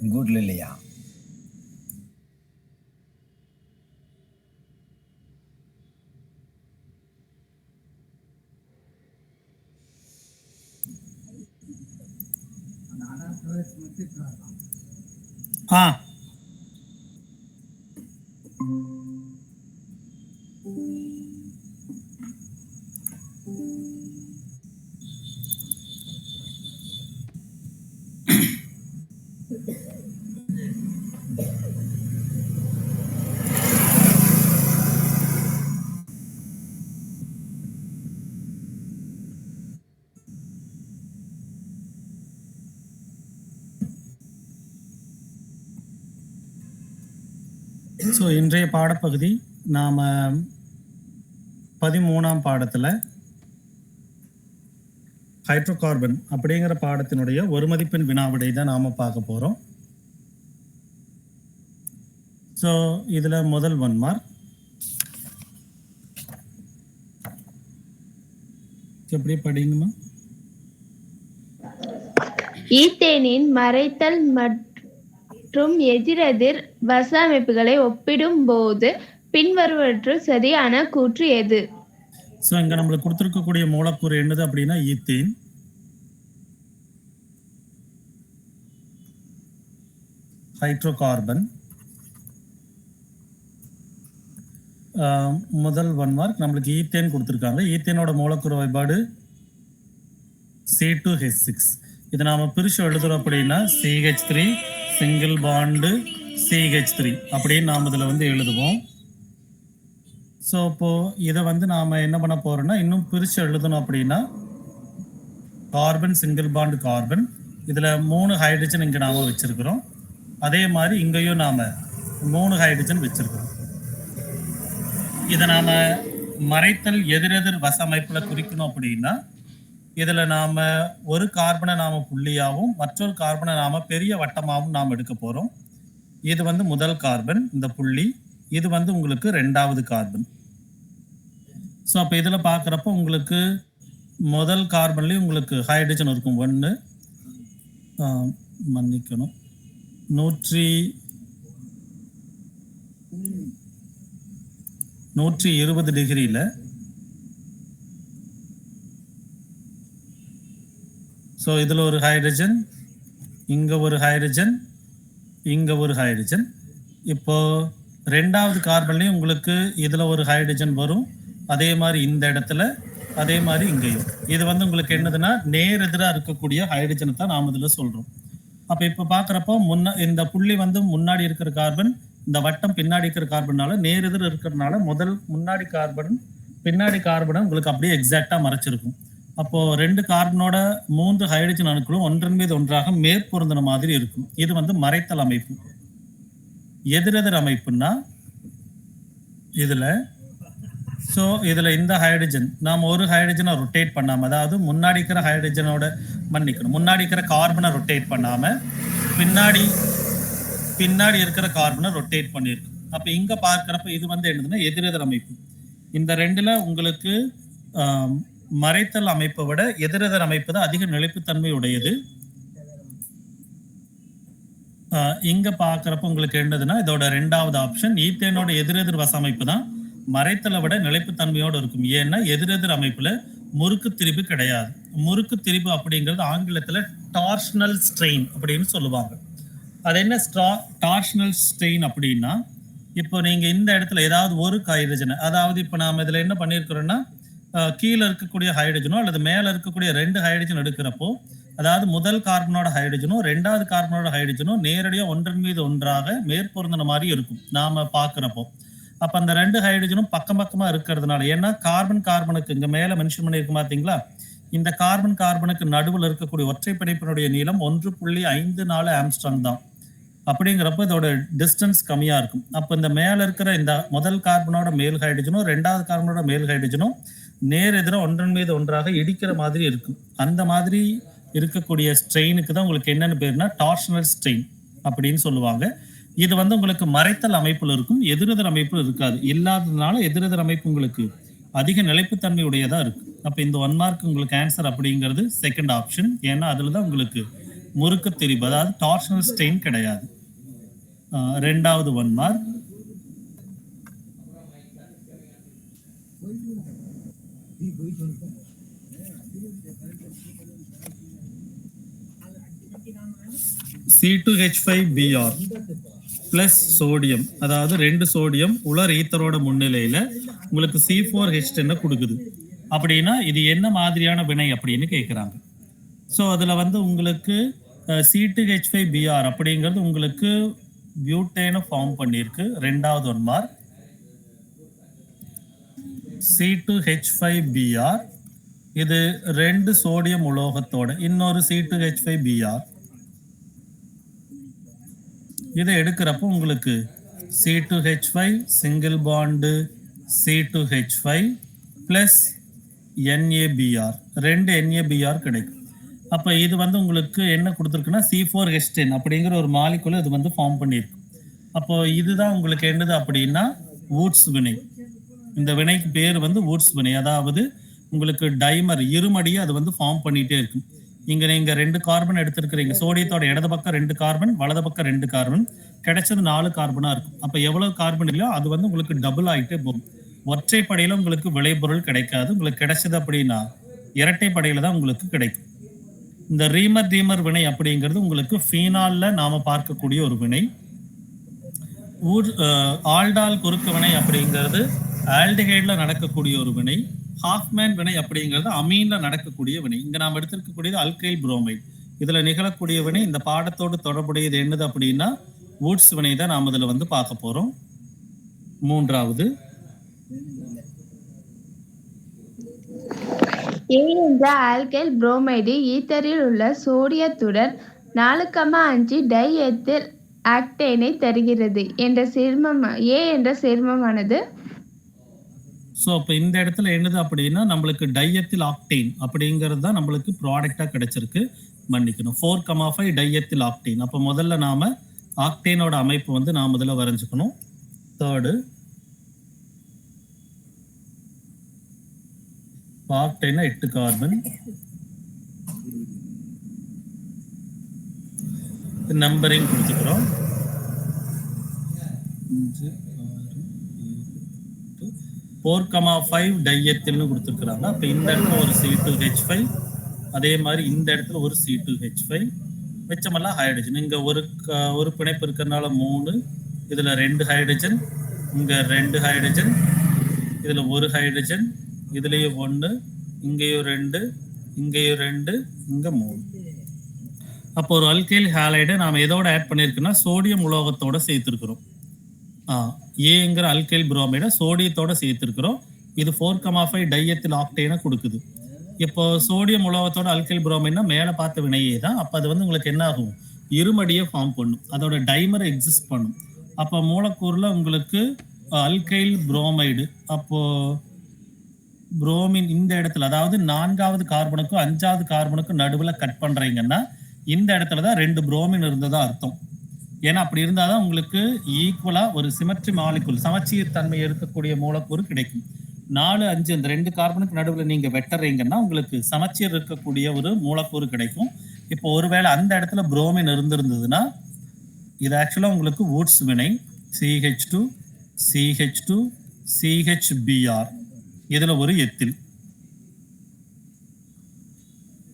Good Lilia. So இன்றைய பாடப்பகுதி நாம் 13ஆம் பாடத்தில் ஹைட்ரோகார்பன் அப்படிங்கிற பாடத்தினுடைய ஒரு மதிப்பெண் வினாவிடை தான் நாம் பார்க்க போகிறோம். ஸோ இதில் முதல் 1 மார்க். எப்படி படிங்கம்மா? ஈத்தேனின் மறைத்தல் மற்றும் எதிரெதிர் வச அமைப்புகளை ஒப்பிடும் போது பின்வருவற்றுள் சரியான கூற்று எது? ஸோ இங்கே நம்மளுக்கு கொடுத்துருக்கக்கூடிய மூலக்கூறு என்னது அப்படின்னா ஈத்தேன். ஹைட்ரோகார்பன். முதல் 1 மார்க். நம்மளுக்கு ஈத்தேன் கொடுத்துருக்காங்க. ஈத்தேனோட மூலக்கூறு வாய்ப்பாடு C2H6. இதை நாம் பிரித்து எழுதுறோம் அப்படின்னா CH3 சிங்கிள் பாண்டு CH3 அப்படின்னு நாம் இதில் எழுதுவோம். ஸோ இப்போது இதை நாம் என்ன பண்ண போகிறோம்னா இன்னும் பிரித்து எழுதணும் அப்படின்னா கார்பன் சிங்கிள் பாண்டு கார்பன். இதில் 3 ஹைட்ரஜன் இங்கே நாம் வச்சுருக்கிறோம். அதே மாதிரி இங்கேயும் நாம் 3 ஹைட்ரஜன் வச்சுருக்கிறோம். இதை நாம் மறைத்தல் எதிரெதிர் வச அமைப்பில் குறிக்கணும் அப்படின்னா இதில் நாம் ஒரு கார்பனை நாம் புள்ளியாகவும் மற்றொரு கார்பனை நாம் பெரிய வட்டமாகவும் நாம் எடுக்க போகிறோம். இது முதல் கார்பன் இந்த புள்ளி, இது உங்களுக்கு 2வது கார்பன். ஸோ அப்போ இதில் பார்க்குறப்போ உங்களுக்கு முதல் கார்பன்லேயும் உங்களுக்கு ஹைட்ரஜன் இருக்கும் 1, மன்னிக்கணும் 120 டிகிரியில். ஸோ இதில் ஒரு ஹைட்ரஜன், இங்கே ஒரு ஹைட்ரஜன், இங்கே ஒரு ஹைட்ரஜன். இப்போது 2வது கார்பன்லேயும் உங்களுக்கு இதில் ஒரு ஹைட்ரஜன் வரும். அதே மாதிரி இந்த இடத்துல, அதே மாதிரி இங்கேயும். இது உங்களுக்கு என்னதுன்னா நேர் எதிராக இருக்கக்கூடிய ஹைட்ரஜனை தான் நாம் இதில் சொல்கிறோம். அப்போ இப்போ பார்க்குறப்போ இந்த புள்ளி முன்னாடி இருக்கிற கார்பன், இந்த வட்டம் பின்னாடி இருக்கிற கார்பனால நேர் எதிர் இருக்கிறதுனால முன்னாடி கார்பன் பின்னாடி கார்பனை உங்களுக்கு அப்படியே எக்ஸாக்டாக மறைச்சிருக்கும். அப்போது 2 கார்பனோட 3 ஹைட்ரஜன் அணுக்களும் ஒன்றன் மீது ஒன்றாக மேற்பொருந்தின மாதிரி இருக்கும். இது மறைத்தல் அமைப்பு. எதிரெதிர் அமைப்புன்னா இதில் இதில் இந்த ஹைட்ரஜன் நாம் ஒரு ஹைட்ரஜனை ரொட்டேட் பண்ணாமல், அதாவது முன்னாடி இருக்கிற ஹைட்ரஜனோட முன்னாடி இருக்கிற கார்பனை ரொட்டேட் பண்ணாமல் பின்னாடி இருக்கிற கார்பனை ரொட்டேட் பண்ணியிருக்கு. அப்போ இங்கே பார்க்குறப்ப இது என்னதுன்னா எதிரெதிர் அமைப்பு. இந்த 2ல் உங்களுக்கு மறைத்தல் அமைப்பை விட எதிரெதிர் அமைப்பு தான் அதிக நிலைப்புத்தன்மை உடையது. இங்க பார்க்குறப்ப உங்களுக்கு என்னதுன்னா இதோட 2வது ஆப்ஷன் ஈத்தேனோட எதிரெதிர் வச அமைப்பு தான் மறைத்தலை விட நிலைப்புத்தன்மையோடு இருக்கும். ஏன்னா எதிரெதிர் அமைப்புல முறுக்கு திரிபு கிடையாது. முறுக்கு திரிபு அப்படிங்கிறது ஆங்கிலத்தில் டார்ஷனல் ஸ்ட்ரெயின் அப்படின்னு சொல்லுவாங்க. அது என்ன டார்ஷனல் ஸ்ட்ரெயின் அப்படின்னா, இப்போ நீங்கள் இந்த இடத்துல ஏதாவது ஒரு ஹைட்ரஜனை, அதாவது இப்போ நாம் இதில் என்ன பண்ணியிருக்கிறோன்னா கீழே இருக்கக்கூடிய ஹைட்ரஜனோ அல்லது மேலே இருக்கக்கூடிய 2 ஹைட்ரஜன் எடுக்கிறப்போ, அதாவது முதல் கார்பனோட ஹைட்ரஜனும் 2வது கார்பனோட ஹைட்ரஜனும் நேரடியாக ஒன்றன் மீது ஒன்றாக மேற்பொருந்தின மாதிரி இருக்கும் நாம் பார்க்குறப்போ. அப்போ அந்த 2 ஹைட்ரஜனும் பக்கம் பக்கமாக இருக்கிறதுனால, ஏன்னா கார்பனுக்கு இங்கே மேலே மென்ஷன் பண்ணியிருக்க பார்த்தீங்களா, இந்த கார்பனுக்கு நடுவில் இருக்கக்கூடிய ஒற்றை பிணைப்பினுடைய நீளம் 1.54 ஆம்ஸ்ட்ராங் தான். அப்படிங்கிறப்ப இதோட டிஸ்டன்ஸ் கம்மியாக இருக்கும். அப்போ இந்த மேலே இருக்கிற இந்த முதல் கார்பனோட மேல் ஹைட்ரஜனும் 2வது கார்பனோட மேல் ஹைட்ரஜனும் நேர் எதிராக ஒன்றன் மீது ஒன்றாக இடிக்கிற மாதிரி இருக்கும். அந்த மாதிரி இருக்கக்கூடிய ஸ்ட்ரெயினுக்கு தான் உங்களுக்கு என்னென்னு பேருனா டார்ஷனல் ஸ்ட்ரெயின் அப்படின்னு சொல்லுவாங்க. இது உங்களுக்கு மறைத்தல் அமைப்பில் இருக்கும், எதிரெதிர் அமைப்பில் இருக்காது. இல்லாததுனால எதிரெதிர் அமைப்பு உங்களுக்கு அதிக நிலைப்புத்தன்மை உடையதாக இருக்கும். அப்போ இந்த 1 மார்க் உங்களுக்கு ஆன்சர் அப்படிங்கிறது 2nd ஆப்ஷன். ஏன்னா அதில் தான் உங்களுக்கு முறுக்கு திரிபு, அதாவது டார்ஷனல் ஸ்ட்ரெயின் கிடையாது. ரெண்டாவது 1 மார்க். C2H5Br பிளஸ் சோடியம், அதாவது 2 சோடியம் உலர் ஈத்தரோட முன்னிலையில உங்களுக்கு C4H10 கொடுக்குது. அப்படின்னா இது என்ன மாதிரியான வினை அப்படின்னு கேட்குறாங்க. ஸோ அதில் வந்து உங்களுக்கு C2H5Br அப்படிங்கிறது உங்களுக்கு பியூட்டேனை ஃபார்ம் பண்ணியிருக்கு. ரெண்டாவது 1 மார்க். C2H5Br இது 2 சோடியம் உலோகத்தோட இன்னொரு C2H5Br. இதை எடுக்கிறப்போ உங்களுக்கு C2H5 single bond C2H5 plus NaBr 2 NaBr கிடைக்கும். அப்போ இது வந்து உங்களுக்கு என்ன கொடுத்துருக்குன்னா C4H10 அப்படிங்கிற ஒரு மாலிகுலை இது வந்து ஃபார்ம் பண்ணியிருக்கு. அப்போ இதுதான் உங்களுக்கு என்னது அப்படின்னா வூட்ஸ் வினை. இந்த வினைக்கு பேர் வந்து வூட்ஸ் வினை. அதாவது உங்களுக்கு டைமர் இருமடியை அது வந்து ஃபார்ம் பண்ணிகிட்டே இருக்கும். இங்கே நீங்கள் 2 கார்பன் எடுத்துருக்கிறீங்க. சோடியத்தோட இடது பக்கம் 2 கார்பன், வலது பக்கம் 2 கார்பன், கிடைச்சது 4 கார்பனாக இருக்கும். அப்போ எவ்வளோ கார்பன் இல்லையோ அது வந்து உங்களுக்கு டபுள் ஆகிட்டே போகும். ஒற்றைப்படையில் உங்களுக்கு விளைபொருள் கிடைக்காது. உங்களுக்கு கிடைச்சது அப்படின்னா இரட்டைப்படையில் தான் உங்களுக்கு கிடைக்கும். இந்த ரீமர் தீமர் வினை அப்படிங்கிறது உங்களுக்கு ஃபீனாலில் நாம் பார்க்கக்கூடிய ஒரு வினை. ஆல்டால் குறுக்கு வினை அப்படிங்கிறது ஆல்டிஹைடில் நடக்கக்கூடிய ஒரு வினை. ஹாஃப்மேன் வினை அப்படிங்கிறது அமீனில் நடக்கக்கூடிய வினை. இங்கே நாம் எடுத்திருக்கக்கூடியது அல்கைல் புரோமைடு. இதில் நிகழக்கூடிய வினை இந்த பாடத்தோடு தொடர்புடையது என்னது அப்படின்னா வூட்ஸ் வினை தான் நாம் இதில் வந்து பார்க்க போகிறோம். மூன்றாவது A என்ற ஆல்கைல் புரோமைடு ஈத்தரில் உள்ள சோடியத்துடன் 4,5 டை எத்தில் ஆக்டேனை தருகிறது என்ற சேர்மம் A என்ற சேர்மமானது. ஸோ இப்போ இந்த இடத்துல என்னது அப்படின்னா நம்மளுக்கு டையத்தில் ஆக்டேன் அப்படிங்கிறது தான் நம்மளுக்கு ப்ராடக்டாக கிடைச்சிருக்கு. மன்னிக்கணும், 4,5 டையத்தில் ஆக்டேன். அப்போ முதல்ல நாம் ஆக்டேனோட அமைப்பு வந்து நாம் முதல்ல வரைஞ்சுக்கணும். தேர்டு ஆக்டேனா 8 கார்பன், நம்பரிங் கொடுத்துக்கிறோம். 4,5 டையத்தில்னு கொடுத்துருக்குறாங்க. அப்போ இந்த இடத்துல ஒரு C2H5, அதே மாதிரி இந்த இடத்துல ஒரு C2H5, மிச்சமெல்லாம் ஹைட்ரஜன். இங்கே ஒரு பிணைப்பு இருக்கிறதுனால 3, இதில் 2 ஹைட்ரஜன், இங்கே 2 ஹைட்ரஜன், இதில் 1 ஹைட்ரஜன், இதுலேயும் 1, இங்கேயும் 2, இங்கேயும் 2, இங்கே 3. அப்போ ஒரு அல்கைல் ஹாலைடை நாம் எதோட ஆட் பண்ணியிருக்குன்னா சோடியம் உலோகத்தோட சேர்த்துருக்குறோம். ஏங்கிற அல்கைல் புரோமைடை சோடியத்தோட சேர்த்துருக்குறோம். இது 4,5 டையத்தில் ஆக்டேனை கொடுக்குது. இப்போ சோடியம் உலோகத்தோட அல்கைல் புரோமைட்னா மேலே பார்த்த வினையே தான். அப்போ அது வந்து உங்களுக்கு என்ன ஆகும், இருமடியை ஃபார்ம் பண்ணும், அதோட டைமரை எக்ஸிஸ்ட் பண்ணும். அப்போ மூலக்கூறில் உங்களுக்கு அல்கைல் புரோமைடு, அப்போ புரோமின் இந்த இடத்துல, அதாவது 4வது கார்பனுக்கும் 5வது கார்பனுக்கும் நடுவில் கட் பண்ணுறீங்கன்னா இந்த இடத்துல தான் 2 புரோமின் இருந்ததா அர்த்தம். ஏன்னா அப்படி இருந்தால் தான் உங்களுக்கு ஈக்குவலாக ஒரு சிமெட்ரி மாலிகுல் சமச்சீர் தன்மை இருக்கக்கூடிய மூலக்கூறு கிடைக்கும். 4, 5 இந்த 2 கார்பனுக்கு நடுவில் நீங்கள் வெட்டுறீங்கன்னா உங்களுக்கு சமச்சீர் இருக்கக்கூடிய ஒரு மூலக்கூறு கிடைக்கும். இப்போ ஒருவேளை அந்த இடத்துல புரோமின் இருந்திருந்ததுன்னா இது ஆக்சுவலாக உங்களுக்கு வூட்ஸ் வினை. CH2 CH2 CHBr, இதில் ஒரு எத்தில்.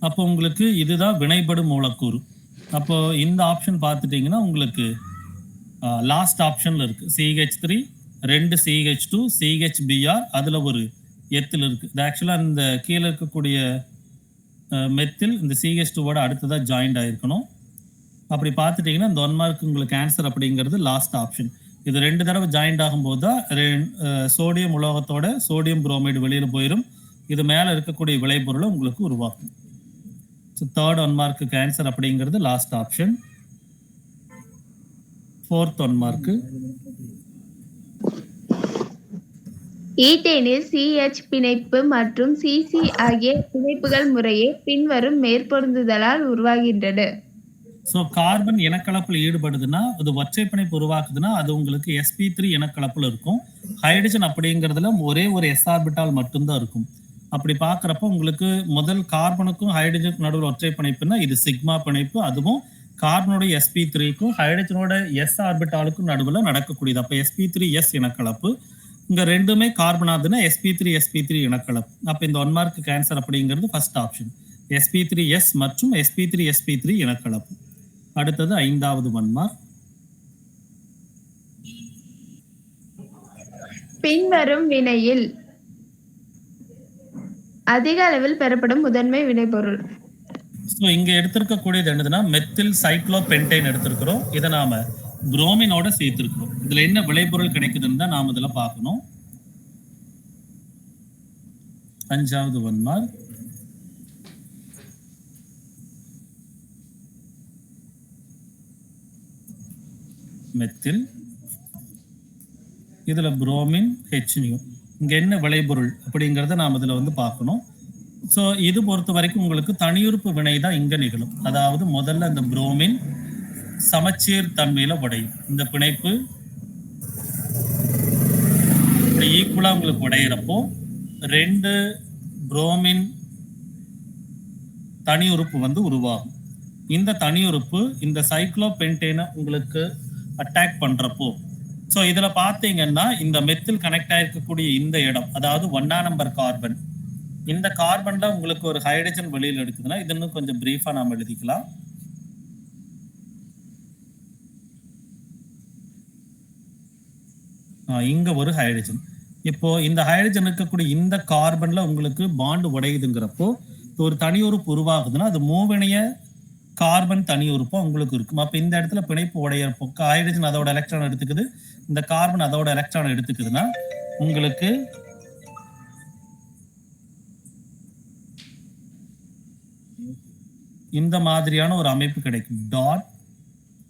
அப்போ உங்களுக்கு இதுதான் வினைபடும் மூலக்கூறு. அப்போ இந்த ஆப்ஷன் பார்த்துட்டிங்கன்னா உங்களுக்கு லாஸ்ட் ஆப்ஷனில் இருக்குது CH3, 2 CH2 CHBr, அதில் ஒரு எத்தில் இருக்குது. இது ஆக்சுவலாக இந்த கீழே இருக்கக்கூடிய மெத்தில் இந்த CH2வோட அடுத்ததாக ஜாயிண்ட் ஆகிருக்கணும். அப்படி பார்த்துட்டிங்கன்னா இந்த 1 மார்க் உங்களுக்கு ஆன்சர் அப்படிங்கிறது லாஸ்ட் ஆப்ஷன். இது 2 தடவை ஜாயிண்ட் ஆகும்போது தான் சோடியம் உலோகத்தோட சோடியம் புரோமைடு வெளியில் போயிடும். இது மேலே இருக்கக்கூடிய விளைபொருளை உங்களுக்கு உருவாக்கும். ஸோ தேர்ட் 1 மார்க்கு ஆன்சர் அப்படிங்கிறது லாஸ்ட் ஆப்ஷன். ஃபோர்த் 1 மார்க்கு ஈத்தேனில் CH பிணைப்பு மற்றும் CC ஆகிய பிணைப்புகள் முறையே பின்வரும் மேற்பொருந்துதலால் உருவாகின்றன. ஸோ கார்பன் இனக்கலப்பில் ஈடுபடுதுன்னா அது ஒற்றை பிணைப்பு உருவாக்குதுன்னா அது உங்களுக்கு sp3 இனக்கலப்பில் இருக்கும். ஹைட்ரஜன் அப்படிங்கிறதுல ஒரே ஒரு s ஆர்பிட்டால் மட்டும்தான் இருக்கும். அப்படி பார்க்குறப்போ உங்களுக்கு முதல் கார்பனுக்கும் ஹைட்ரஜனுக்கும் நடுவில் ஒற்றை பிணைப்புனா இது சிக்மா பிணைப்பு. அதுவும் கார்பனோட sp3க்கும் ஹைட்ரஜனோட s ஆர்பிட்டாலுக்கும் நடுவில் நடக்கக்கூடியது. அப்போ sp3s இனக்கலப்பு. இங்க ரெண்டுமே கார்பனாதுன்னா sp3 இனக்கலப்பு. அப்போ இந்த 1 மார்க் கேன்சர் அப்படிங்கிறது ஃபர்ஸ்ட் ஆப்ஷன். sp3s மற்றும் sp3 இனக்கலப்பு. அடுத்தது 5வது 1 மார்க். பின்வரும் வினையில் அதிக அளவில் பெறப்படும் முதன்மை வினைபொருள். ஸோ இங்க எடுத்திருக்கக்கூடியது என்னதுன்னா மெத்தில் சைக்ளோபென்டைன் எடுத்திருக்கிறோம். இதை நாம புரோமினோட சேர்த்திருக்கிறோம். இதுல என்ன விளைபொருள் கிடைக்குதுன்னு தான் நாம இதுல பார்க்கணும். 5வது 1 மார்க். மெத்தில், இதுல புரோமின், HNO. இங்க என்ன விளைபொருள் அப்படிங்கறத நாம இதுல வந்து பார்க்கணும். ஸோ இது பொறுத்த வரைக்கும் உங்களுக்கு தனியுறுப்பு வினை தான் இங்க நிகழும். அதாவது முதல்ல இந்த புரோமின் சமச்சீர் தன்மையில உடையும். இந்த பிணைப்பு ஈக்குவலா உங்களுக்கு உடையிறப்போ 2 புரோமின் தனியுறுப்பு வந்து உருவாகும். இந்த தனியுறுப்பு இந்த சைக்ளோபென்டேனை உங்களுக்கு அட்டாக் பண்றப்போ, ஸோ இதுல பார்த்தீங்கன்னா இந்த மெத்தில் கனெக்ட் ஆயிருக்கக்கூடிய இந்த இடம், அதாவது 1ஆம் நம்பர் கார்பன், இந்த கார்பன்ல உங்களுக்கு ஒரு ஹைட்ரஜன் வெளியில் எடுக்குதுன்னா இது இன்னும் கொஞ்சம் பிரீஃபா நாம எழுதிக்கலாம். இங்க ஒரு ஹைட்ரஜன். இப்போ இந்த ஹைட்ரஜன் இருக்கக்கூடிய இந்த கார்பன்ல உங்களுக்கு பாண்ட் உடையுதுங்கிறப்போ ஒரு தனியுறுப்பு உருவாகுதுன்னா அது மூவினைய கார்பன் தனியுறுப்பா உங்களுக்கு இருக்கும். அப்ப இந்த இடத்துல பிணைப்பு உடையறப்போ ஹைட்ரஜன் அதோட எலக்ட்ரான் எடுத்துக்குது, இந்த கார்பன் அதோட எலக்ட்ரான் எடுத்துக்குதுன்னா உங்களுக்கு இந்த மாதிரியான ஒரு அமைப்பு கிடைக்கும். டாட்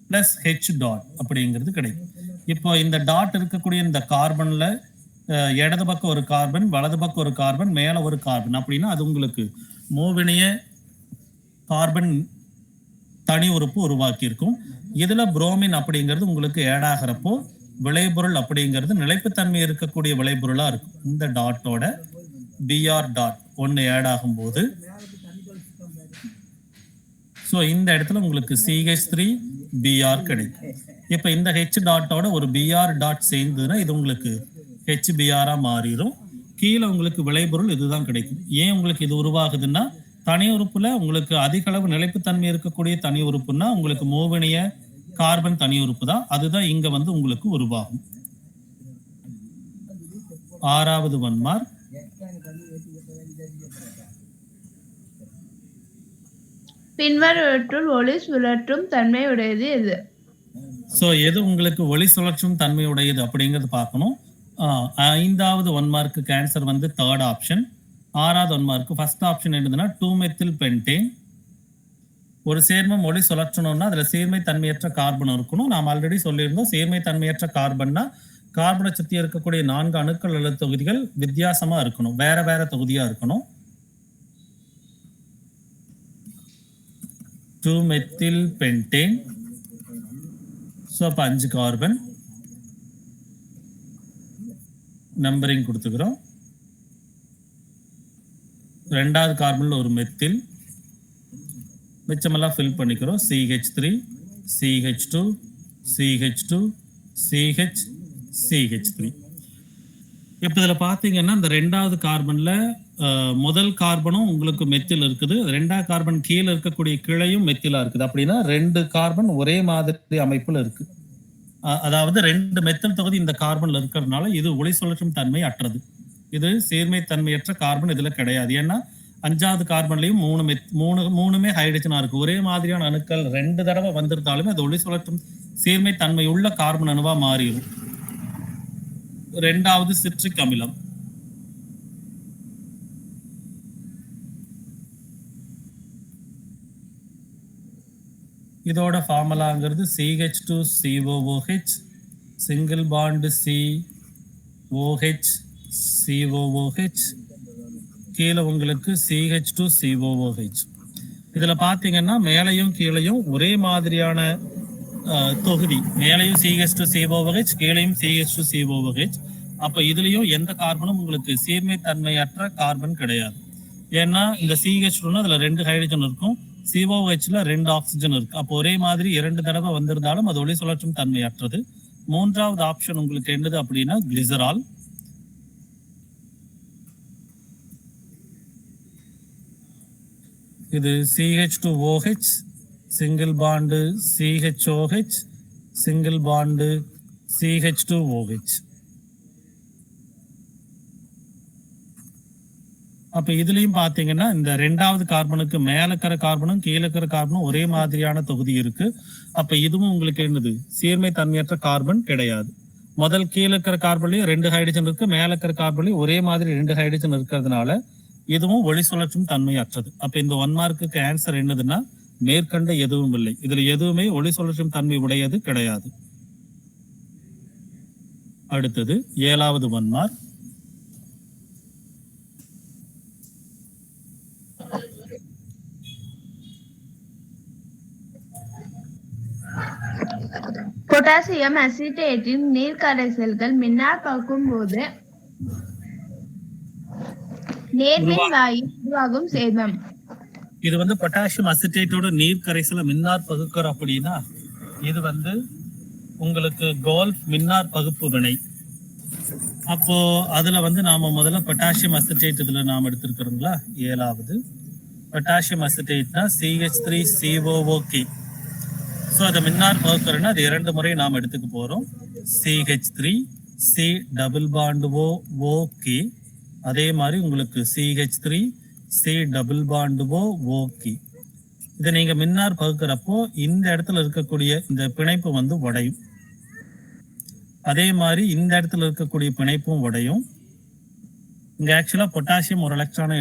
பிளஸ் ஹெச் டாட் அப்படிங்கிறது கிடைக்கும். இப்போ இந்த டாட் இருக்கக்கூடிய இந்த கார்பன்ல இடது பக்கம் ஒரு கார்பன், வலது பக்கம் ஒரு கார்பன், மேல ஒரு கார்பன் அப்படின்னா அது உங்களுக்கு மூவினைய கார்பன் தனி உறுப்பு உருவாக்கி இருக்கும். இதுல புரோமின் அப்படிங்கிறது உங்களுக்கு ஏட் ஆகிறப்போ விளைபொருள் அப்படிங்கிறது நிலைப்புத்தன்மை இருக்கக்கூடிய விளைபொருளா இருக்கும். இந்த டாட்டோட பிஆர் டாட் ஒன்னு ஏட் ஆகும் போது ஸோ இந்த இடத்துல உங்களுக்கு CH3Br கிடைக்கும். இப்போ இந்த ஹெச் டாட்டோட ஒரு Br டாட் சேர்ந்ததுன்னா இது உங்களுக்கு HBr மாறிடும். கீழே உங்களுக்கு விளைபொருள் இதுதான் கிடைக்கும். ஏன் உங்களுக்கு இது உருவாகுதுன்னா தனி உறுப்புல உங்களுக்கு அதிக அளவு நிலைப்புத்தன்மை இருக்கக்கூடிய தனி உறுப்புன்னா உங்களுக்கு மூவினைய கார்பன் தனி உறுப்பு தான், அதுதான் இங்க வந்து உங்களுக்கு உருவாகும். 6வது 1 மார்க். பின்வருவற்றுள் ஒளி சுழற்றும் தன்மை உடையது எது? ஸோ எது உங்களுக்கு ஒளி சுழற்றும் தன்மை உடையது அப்படிங்கிறது பார்க்கணும். 5வது 1 மார்க்கு கேன்சர் வந்து 3rd ஆப்ஷன். 6வது 1 மார்க்கு ஃபர்ஸ்ட் ஆப்ஷன் என்னதுன்னா 2மெத்தில் பென்டேன். ஒரு சேர்மம் ஒளி சுழற்றணும்னா அதுல சீர்மை தன்மையற்ற கார்பன் இருக்கணும். நாம் ஆல்ரெடி சொல்லியிருந்தோம் சீர்மை தன்மையற்ற கார்பன்னா கார்பனை சுற்றி இருக்கக்கூடிய 4 அணுக்கள் அல்லது தொகுதிகள் வித்தியாசமா இருக்கணும், வேற வேற தொகுதியா இருக்கணும். 2மெத்தில் பென்டேன். ஸோ அப்போ 5 கார்பன் நம்பரிங் கொடுத்துக்கிறோம். 2வது கார்பன்ல ஒரு மெத்தில், மிச்சமெல்லாம் ஃபில் பண்ணிக்கிறோம். CH3, CH2, CH2, CH, CH3. இப்போ இதில் பார்த்தீங்கன்னா இந்த 2வது கார்பன்ல முதல் கார்பனும் உங்களுக்கு மெத்தில் இருக்குது, 2வது கார்பன் கீழே இருக்கக்கூடிய கிளையும் மெத்திலா இருக்குது. அப்படின்னா 2 கார்பன் ஒரே மாதிரி அமைப்புல இருக்கு. அதாவது 2 மெத்தில் தொகுதி இந்த கார்பன்ல இருக்கிறதுனால இது ஒளி சுழற்றும் தன்மை அற்றது. இது சீர்மை தன்மையற்ற கார்பன் இதுல கிடையாது. ஏன்னா 5வது கார்பன்லயும் 3மே ஹைட்ரஜனா இருக்கு. ஒரே மாதிரியான அணுக்கள் 2 தடவை வந்திருந்தாலுமே அது ஒளி சுழற்றும் சீர்மை தன்மை உள்ள கார்பன் அணுவா மாறிடும். 2வது சிட்ரிக் அமிலம். இதோட ஃபார்முலாங்கிறது CH2COOH, single bond COH COOH, கீழே உங்களுக்கு CH2COOH. இதுல பாத்தீங்கன்னா மேலையும் கீழையும் ஒரே மாதிரியான தொகுதி, மேலையும் CH2COOH, கீழையும் CH2COOH. அப்ப இதுலயும் எந்த கார்பனும் உங்களுக்கு சீர்மை தன்மையற்ற கார்பன் கிடையாது. ஏன்னா இந்த CH2 அதுல 2 ஹைட்ரஜன் இருக்கும், COHல 2 ஆக்சிஜன் இருக்கு. அப்போ ஒரே மாதிரி 2 தடவை வந்திருந்தாலும் அது ஒளி சுழற்றும் தன்மையற்றது. மூன்றாவது ஆப்ஷன் உங்களுக்கு என்னது அப்படின்னா கிளிசரால். இது CH2OH single bond CHOH single bond CH2OH. அப்ப இதுலயும் பாத்தீங்கன்னா இந்த ரெண்டாவது கார்பனுக்கு மேல இருக்கிற கார்பனும் கீழே இருக்கிற கார்பனும் ஒரே மாதிரியான தொகுதி இருக்கு. அப்ப இதுவும் உங்களுக்கு என்னது சீர்மை தன்மையற்ற கார்பன் கிடையாது. முதல் கீழே இருக்கிற கார்பன்லயும் 2 ஹைட்ரஜன் இருக்கு, மேல இருக்கிற கார்பன்லயும் ஒரே மாதிரி 2 ஹைட்ரஜன் இருக்கிறதுனால இதுவும் ஒளி சுழற்றும் தன்மையற்றது. அப்ப இந்த 1 மார்க்குக்கு ஆன்சர் என்னதுன்னா மேற்கண்ட எதுவும் இல்லை. இதுல எதுவுமே ஒளி சுழற்றும் தன்மை உடையது கிடையாது. அடுத்தது 7வது 1 மார்க். பொட்டாசியம் அசிட்டேட்டின் நீர் கரைசல்கள் மின்னார் பகுக்கும் போது நேர்மின் வாயு உருவாகும் சேர்மம். இது வந்து பொட்டாசியம் அசிட்டேட்டோட நீர் கரைசல மின்னார் பகுக்கர் அப்படின்னா இது வந்து உங்களுக்கு கோல்ஃப் மின்னார் பகுப்பு வினை. அப்போ அதுல வந்து நாம முதல்ல பொட்டாசியம் அசிட்டேட் இதுல நாம எடுத்திருக்கிறோங்களா 7வது பொட்டாசியம் அசிட்டேட்னா CH3COOK. ஸோ அதை மின்னார் பகுக்கர்னா அது 2 முறை நாம் எடுத்துக்க போறோம். CH3 C double bond OK, அதே மாதிரி உங்களுக்கு CH3 C double bond OK. இதை நீங்க மின்னார் பகுக்கிறப்போ இந்த இடத்துல இருக்கக்கூடிய இந்த பிணைப்பு வந்து உடையும். அதே மாதிரி இந்த இடத்துல இருக்கக்கூடிய பிணைப்பும் உடையும். இங்க ஆக்சுவலா பொட்டாசியம் ஒரு எலக்ட்ரானை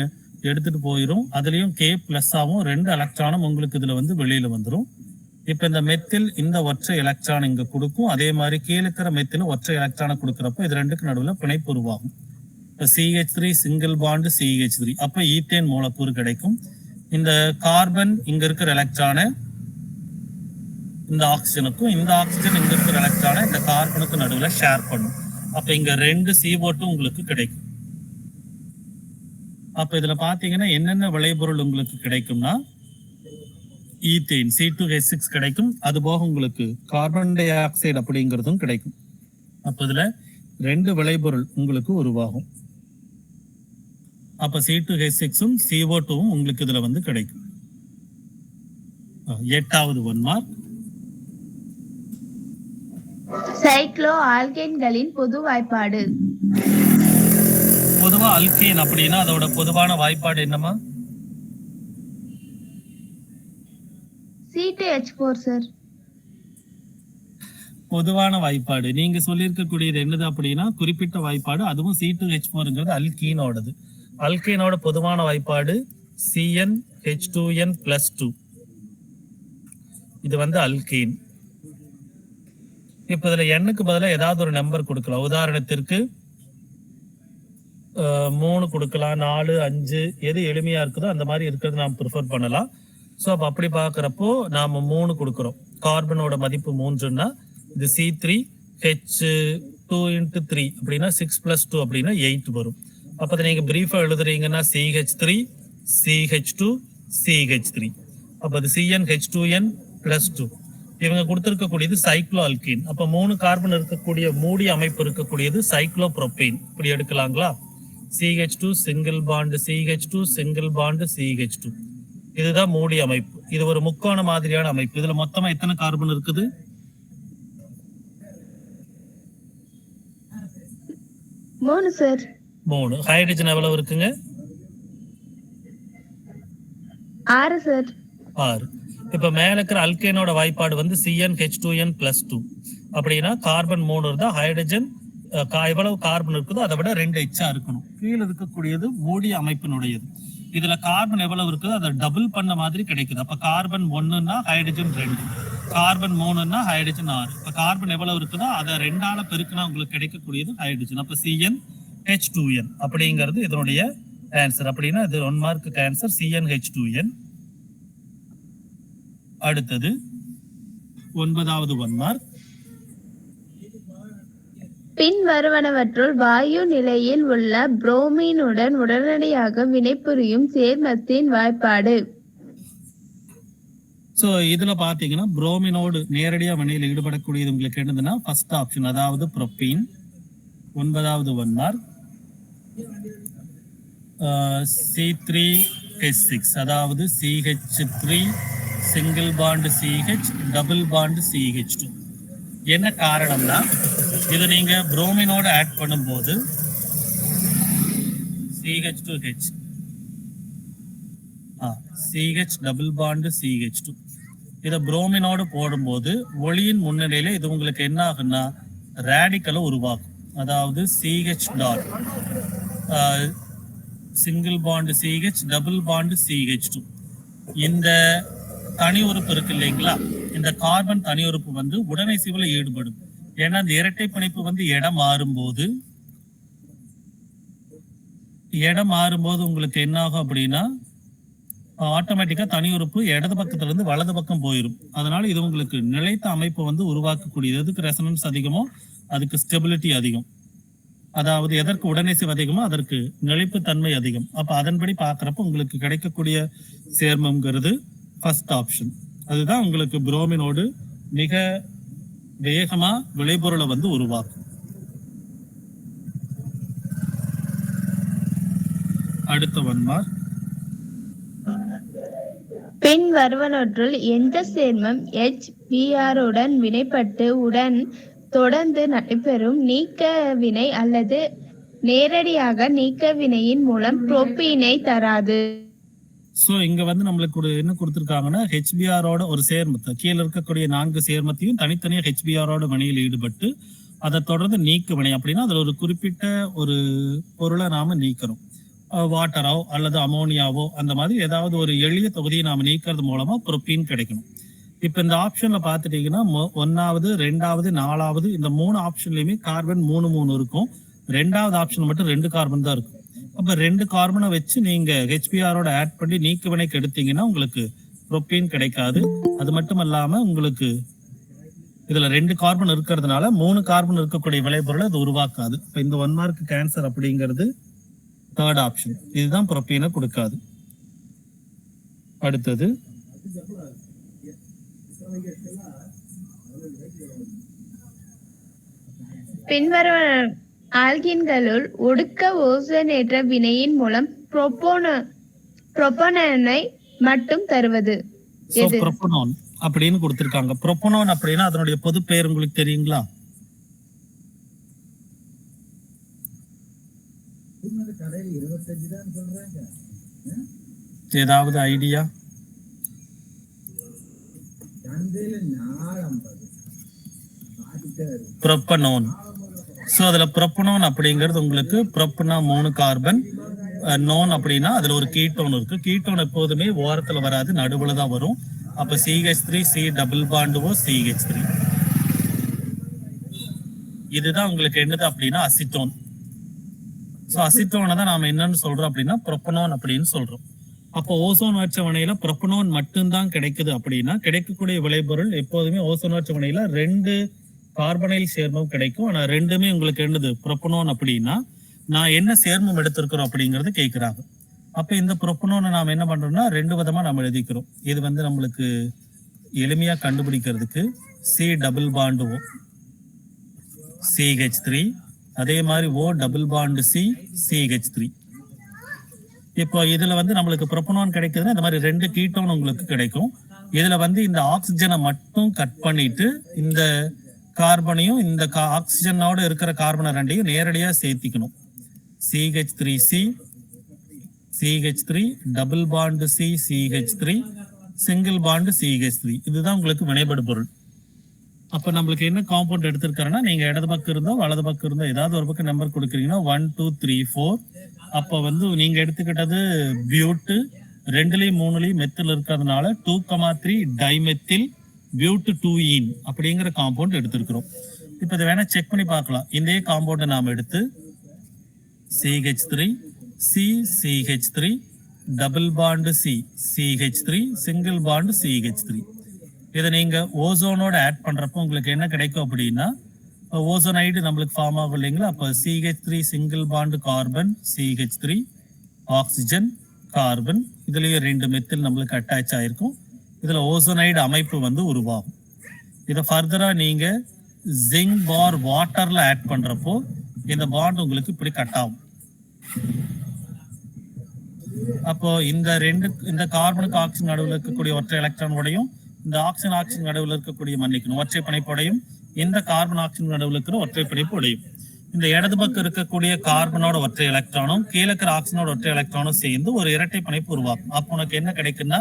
எடுத்துட்டு போயிடும், அதுலயும் K பிளஸ் ஆகும், 2 எலக்ட்ரானும் உங்களுக்கு இதுல வந்து வெளியில வந்துடும். இப்ப இந்த மெத்தில் இந்த ஒற்றை எலக்ட்ரான் இங்க கொடுக்கும், அதே மாதிரி கீழே இருக்கிற மெத்தில் ஒற்றை எலக்ட்ரானை கொடுக்கறப்ப இது ரெண்டுக்கு நடுவில் பிணைப்பு உருவாகும். CH3 சிங்கிள் பாண்டு CH3, அப்ப ஈத்தேன் மூலக்கூறு கிடைக்கும். இந்த கார்பன் இங்க இருக்கிற எலக்ட்ரானை இந்த ஆக்சிஜனுக்கும், இந்த ஆக்சிஜன் இங்க இருக்கிற எலக்ட்ரானை இந்த கார்பனுக்கு நடுவில் ஷேர் பண்ணும். அப்ப இங்க 2 CO2 உங்களுக்கு கிடைக்கும். அப்ப இதுல பாத்தீங்கன்னா என்னென்ன விளைபொருள் உங்களுக்கு கிடைக்கும்னா ஈத்தேன் C2H6 கிடைக்கும், அது போக உங்களுக்கு கார்பன் டை ஆக்சைடு அப்படிங்கிறதும் கிடைக்கும். அப்ப இதுல 2 விளைபொருள் உங்களுக்கு உருவாகும். அப்ப C2H6ம் CO2வும் உங்களுக்கு இதுல வந்து கிடைக்கும். 8வது 1 மார்க். சைக்ளோ ஆல்கேன்களின் பொது வாய்ப்பாடு. பொதுவா அல்கேன் அப்படின்னா அதோட பொதுவான வாய்ப்பாடு என்னமா? C2H4 sir. பொதுவான வாய்ப்பாடு நீங்க சொல்லியிருக்கக்கூடியது என்னது அப்படின்னா குறிப்பிட்ட வாய்ப்பாடு, அதுவும் C2H4ங்கிறது அல்கீனோடது. அல்கீனோட பொதுவான வாய்ப்பாடு CnH2n+2. இது வந்து அல்கீன். இப்ப இதுல எண்ணுக்கு பதிலாக ஏதாவது ஒரு நம்பர் கொடுக்கலாம். உதாரணத்திற்கு 3 கொடுக்கலாம், 4, 5, எது எளிமையா இருக்குதோ அந்த மாதிரி இருக்கிறது நாம் ப்ரிஃபர் பண்ணலாம். ஸோ அப்போ அப்படி பார்க்குறப்போ நாம் 3 கொடுக்குறோம். கார்பனோட மதிப்பு 3ன்னா இது C3H2 × 3 அப்படின்னா 6+2 அப்படின்னா 8 வரும். அப்போ அதை நீங்கள் பிரீஃபாக எழுதுறீங்கன்னா CH3 CH2 CH3. அப்போ அது CnH2n+2. இவங்க கொடுத்துருக்கக்கூடியது சைக்ளோ அல்கீன். அப்போ 3 கார்பன் இருக்கக்கூடிய மூடி அமைப்பு இருக்கக்கூடியது சைக்ளோ ப்ரோபேன். இப்படி எடுக்கலாங்களா? CH2 single bond CH2 single bond CH2. இதுதான் மூடி அமைப்பு. இது ஒரு முக்கோண மாதிரியான அமைப்பு. இதுல மொத்தமா எத்தனை கார்பன் இருக்குது? 3 சார். 3. ஹைட்ரஜன் எவ்வளவு இருக்குங்க? 6 சார். 6. இப்ப மேல இருக்கிற அல்கேனோட வாய்ப்பாடு வந்து CnH2n+2 அப்படின்னா கார்பன் 3 இருந்தா ஹைட்ரஜன் எவ்வளவு கார்பன் இருக்குதோ அதை விட 2 எச்சா இருக்கணும். கீழே இருக்கக்கூடியது மூடி அமைப்பினுடையது. இதுல கார்பன் எவ்வளவு இருக்குதோ அதை டபுள் பண்ண மாதிரி கிடைக்குது. அப்ப கார்பன் 1ன்னா ஹைட்ரஜன் 2, கார்பன் 3ன்னா ஹைட்ரஜன் 6. இப்ப கார்பன் எவ்வளவு இருக்குதோ அதை 2ஆல பெருக்கினா உங்களுக்கு கிடைக்கக்கூடியது ஹைட்ரஜன். அப்ப CnH2n அப்படிங்கிறது இதனுடைய ஆன்சர். அப்படின்னா இது 1 மார்க்கு ஆன்சர் CnH2n. அடுத்தது 9வது 1 மார்க். பின் வருவனவற்றுள் வாயு நிலையில் உள்ள புரோமீனுடன் உடனடியாக வினைபுரியும் சேர்மத்தின் வாய்ப்பாடு. சோ இதுல பாத்தீங்கன்னா புரோமினோடு நேரடியா வினையில் ஈடுபடக்கூடியது உங்களுக்கு என்னதுன்னா ஃபர்ஸ்ட் ஆப்ஷன், அதாவது புரோப்பீன். 9வது 1 மார்க். C3H6 அதாவது CH3 single bond CH double bond CH2. என்ன காரணம்னா இதை நீங்க புரோமினோட ஆட் பண்ணும்போது CH2H CH double bond CH2 இதை புரோமினோடு போடும்போது ஒளியின் முன்னிலையில இது உங்களுக்கு என்ன ஆகுன்னா ரேடிக்கலை உருவாக்கும். அதாவது CH dot single bond CH double bond CH2. இந்த தனி உறுப்பு இருக்கு இல்லைங்களா, இந்த கார்பன் தனி உறுப்பு வந்து உடனிசைவுல ஈடுபடும். ஏன்னா இந்த இரட்டை பிணைப்பு வந்து இடம் மாறும்போது உங்களுக்கு என்ன ஆகும் அப்படின்னா ஆட்டோமேட்டிக்கா தனி உறுப்பு இடது பக்கத்துல இருந்து வலது பக்கம் போயிடும். அதனால இது உங்களுக்கு நிலைத்த அமைப்பு வந்து உருவாக்கக்கூடியது. எதுக்கு ரெசனன்ஸ் அதிகமோ அதுக்கு ஸ்டெபிலிட்டி அதிகம். அதாவது எதற்கு உடனிசைவு அதிகமோ அதற்கு நிலைப்புத்தன்மை அதிகம். அப்ப அதன்படி பாக்குறப்ப உங்களுக்கு கிடைக்கக்கூடிய சேர்மம்ங்கிறது ஃபர்ஸ்ட் ஆப்ஷன். அதுதான் உங்களுக்கு புரோமினோடு மிக வேகமா விளைபொருளை வந்து உருவாக்கும். அடுத்த 1 மார்க். பின் வருவனவற்றுள் எந்த சேர்மம் HBr உடன் வினைப்பட்டு உடன் தொடர்ந்து நடைபெறும் நீக்க வினை அல்லது நேரடியாக நீக்க வினையின் மூலம் புரோப்பீனை தராது? சோ இங்க வந்து நம்மளுக்கு என்ன கொடுத்திருக்காங்கன்னா HBr-ஓட ஒரு சேர்மத்தை, கீழே இருக்கக்கூடிய 4 சேர்மத்தையும் தனித்தனியா HBr-ஓட வினையில் ஈடுபட்டு அதை தொடர்ந்து நீக்க வினை. அப்படின்னா அதுல ஒரு குறிப்பிட்ட ஒரு பொருளை நாம நீக்கிறோம். வாட்டரோ அல்லது அமோனியாவோ அந்த மாதிரி ஏதாவது ஒரு எளிய தொகுதியை நாம நீக்கிறது மூலமா புரோப்பீன் கிடைக்கணும். இப்ப இந்த ஆப்ஷன்ல பாத்துட்டீங்கன்னா 1வது 2வது 4வது இந்த 3 ஆப்ஷன்லயுமே கார்பன் 3 இருக்கும். 2வது ஆப்ஷன் மட்டும் 2 கார்பன் தான் இருக்கும். அப்ப 2 கார்பனை வச்சு நீங்க HBr-ஓட ஆட் பண்ணி நீக்க வினைக்கு எடுத்தீங்கன்னா உங்களுக்கு புரோப்பீன் கிடைக்காது. அது மட்டும் இல்லாம உங்களுக்கு இதுல 2 கார்பன் இருக்கிறதுனால 3 கார்பன் இருக்கக்கூடிய விளைபொருளை அது உருவாக்காது. இப்ப இந்த 1 மார்க் கேன்சர் அப்படிங்கிறது தேர்ட் ஆப்ஷன். இதுதான் புரோப்பீனை கொடுக்காது. அடுத்தது பின்வரும் ஆல்கின்களுள் ஒடுக்க ஓசோனேற்ற வினையின் மூலம் புரோப்பனோனை மட்டும் தருவது எது? புரோப்பனோன் அப்படின்னு கொடுத்திருக்காங்க. புரோப்பனோன் அப்படின்னா அதனுடைய பொது பெயர் உங்களுக்கு தெரியுங்களா? ஏதாவது ஐடியா? புரோப்பனோன். சோ அதுல புரோப்பனோன் அப்படிங்கிறது உங்களுக்கு புரோப்பனா 3 கார்பன், நோன் அப்படின்னா அதுல ஒரு கீட்டோன் இருக்கு. கீட்டோன் எப்போதுமே ஓரத்துல வராது, நடுவுல தான் வரும். அப்ப CH3 C டபுள் பாண்டுவோ CH3. இதுதான் உங்களுக்கு என்னது அப்படின்னா அசிட்டோன். சோ அசிட்டோனை தான் நாம என்னன்னு சொல்றோம் அப்படின்னா புரோப்பனோன் அப்படின்னு சொல்றோம். அப்போ ஓசோன் வாட்ச வினையில புரோப்பனோன் மட்டும்தான் கிடைக்குது அப்படின்னா கிடைக்கக்கூடிய விளைபொருள் எப்போதுமே ஓசோன் வாட்ச வினையில 2 கார்பனைல் சேர்மம் கிடைக்கும். ஆனா ரெண்டுமே உங்களுக்கு என்னது புரோப்பனோன் அப்படின்னா நான் என்ன சேர்மம் எடுத்திருக்கிறோம் அப்படிங்கறது கேட்கிறாங்க. அப்ப இந்த புரோப்பனோனை நாம என்ன பண்றோம்னா 2 விதமா நம்ம எழுதிக்கிறோம். இது வந்து நம்மளுக்கு எளிமையா கண்டுபிடிக்கிறதுக்கு C double bond O CH3, அதே மாதிரி O double bond C CH3. இப்போ இதுல வந்து நம்மளுக்கு புரோப்பனோன் கிடைக்குதுன்னா இந்த மாதிரி 2 கீட்டோன் உங்களுக்கு கிடைக்கும். இதுல வந்து இந்த ஆக்சிஜனை மட்டும் கட் பண்ணிட்டு இந்த கார்பனையும் இந்த ஆக்சிஜனோட இருக்கிற கார்பனை 2ஐயும் நேரடியா சேர்த்திக்கணும். CH3C CH3 double bond C CH3 single bond CH3. இதுதான் உங்களுக்கு வினைபடு பொருள். அப்ப நம்மளுக்கு என்ன காம்பவுண்ட் எடுத்திருக்காருன்னா நீங்க இடது பக்கம் இருந்தோ வலது பக்கம் இருந்தோ ஏதாவது ஒரு பக்கம் நம்பர் கொடுக்குறீங்கன்னா 1 2 3 4. அப்ப வந்து நீங்க எடுத்துக்கிட்டது பியூட், 2லயும் 3லயும் மெத்தில் இருக்கிறதுனால 2,3 டைமெத்தில் பியூட் 2ஈன் அப்படிங்கிற காம்பவுண்ட் எடுத்திருக்கிறோம். இப்ப இதை வேணா செக் பண்ணி பார்க்கலாம். இதே காம்பவுண்டை நாம எடுத்து CH3 C CH3 double bond C CH3 single bond CH3. இதை நீங்க ஓசோனோட ஆட் பண்றப்போ உங்களுக்கு என்ன கிடைக்கும் அப்படின்னா ஓசோனைடு நம்மளுக்கு ஃபார்ம் ஆகும் இல்லைங்களா? அப்போ CH3 single bond carbon, CH3 oxygen carbon, இதுலயும் 2 மெத்தில் நம்மளுக்கு அட்டாச் ஆயிருக்கும். இதுல ஓசோனைடு அமைப்பு வந்து உருவாகும். இதை ஃபர்தரா நீங்க ஜிங்க் பார் வாட்டர்ல ஆட் பண்றப்போ இந்த பாண்ட் உங்களுக்கு இப்படி கட் ஆகும். அப்போ இந்த கார்பனுக்கு ஆக்சிஜன் நடுவில் இருக்கக்கூடிய ஒற்றை எலக்ட்ரானோடையும் இந்த ஆக்சிஜன் நடுவில் இருக்கக்கூடிய மன்னிக்கணும் ஒற்றை பிணைப்போடையும் இந்த கார்பன் ஆக்சிஜன் நடுவில் இருக்கிற ஒற்றை பிணைப்பு உடையும். இந்த இடது பக்கம் இருக்கக்கூடிய கார்பனோட ஒற்றை எலக்ட்ரானும் கீழே இருக்கிற ஆக்சிஜனோட ஒற்றை எலக்ட்ரானும் சேர்ந்து ஒரு இரட்டை பிணைப்பு உருவாக்கும். அப்போ உனக்கு என்ன கிடைக்குன்னா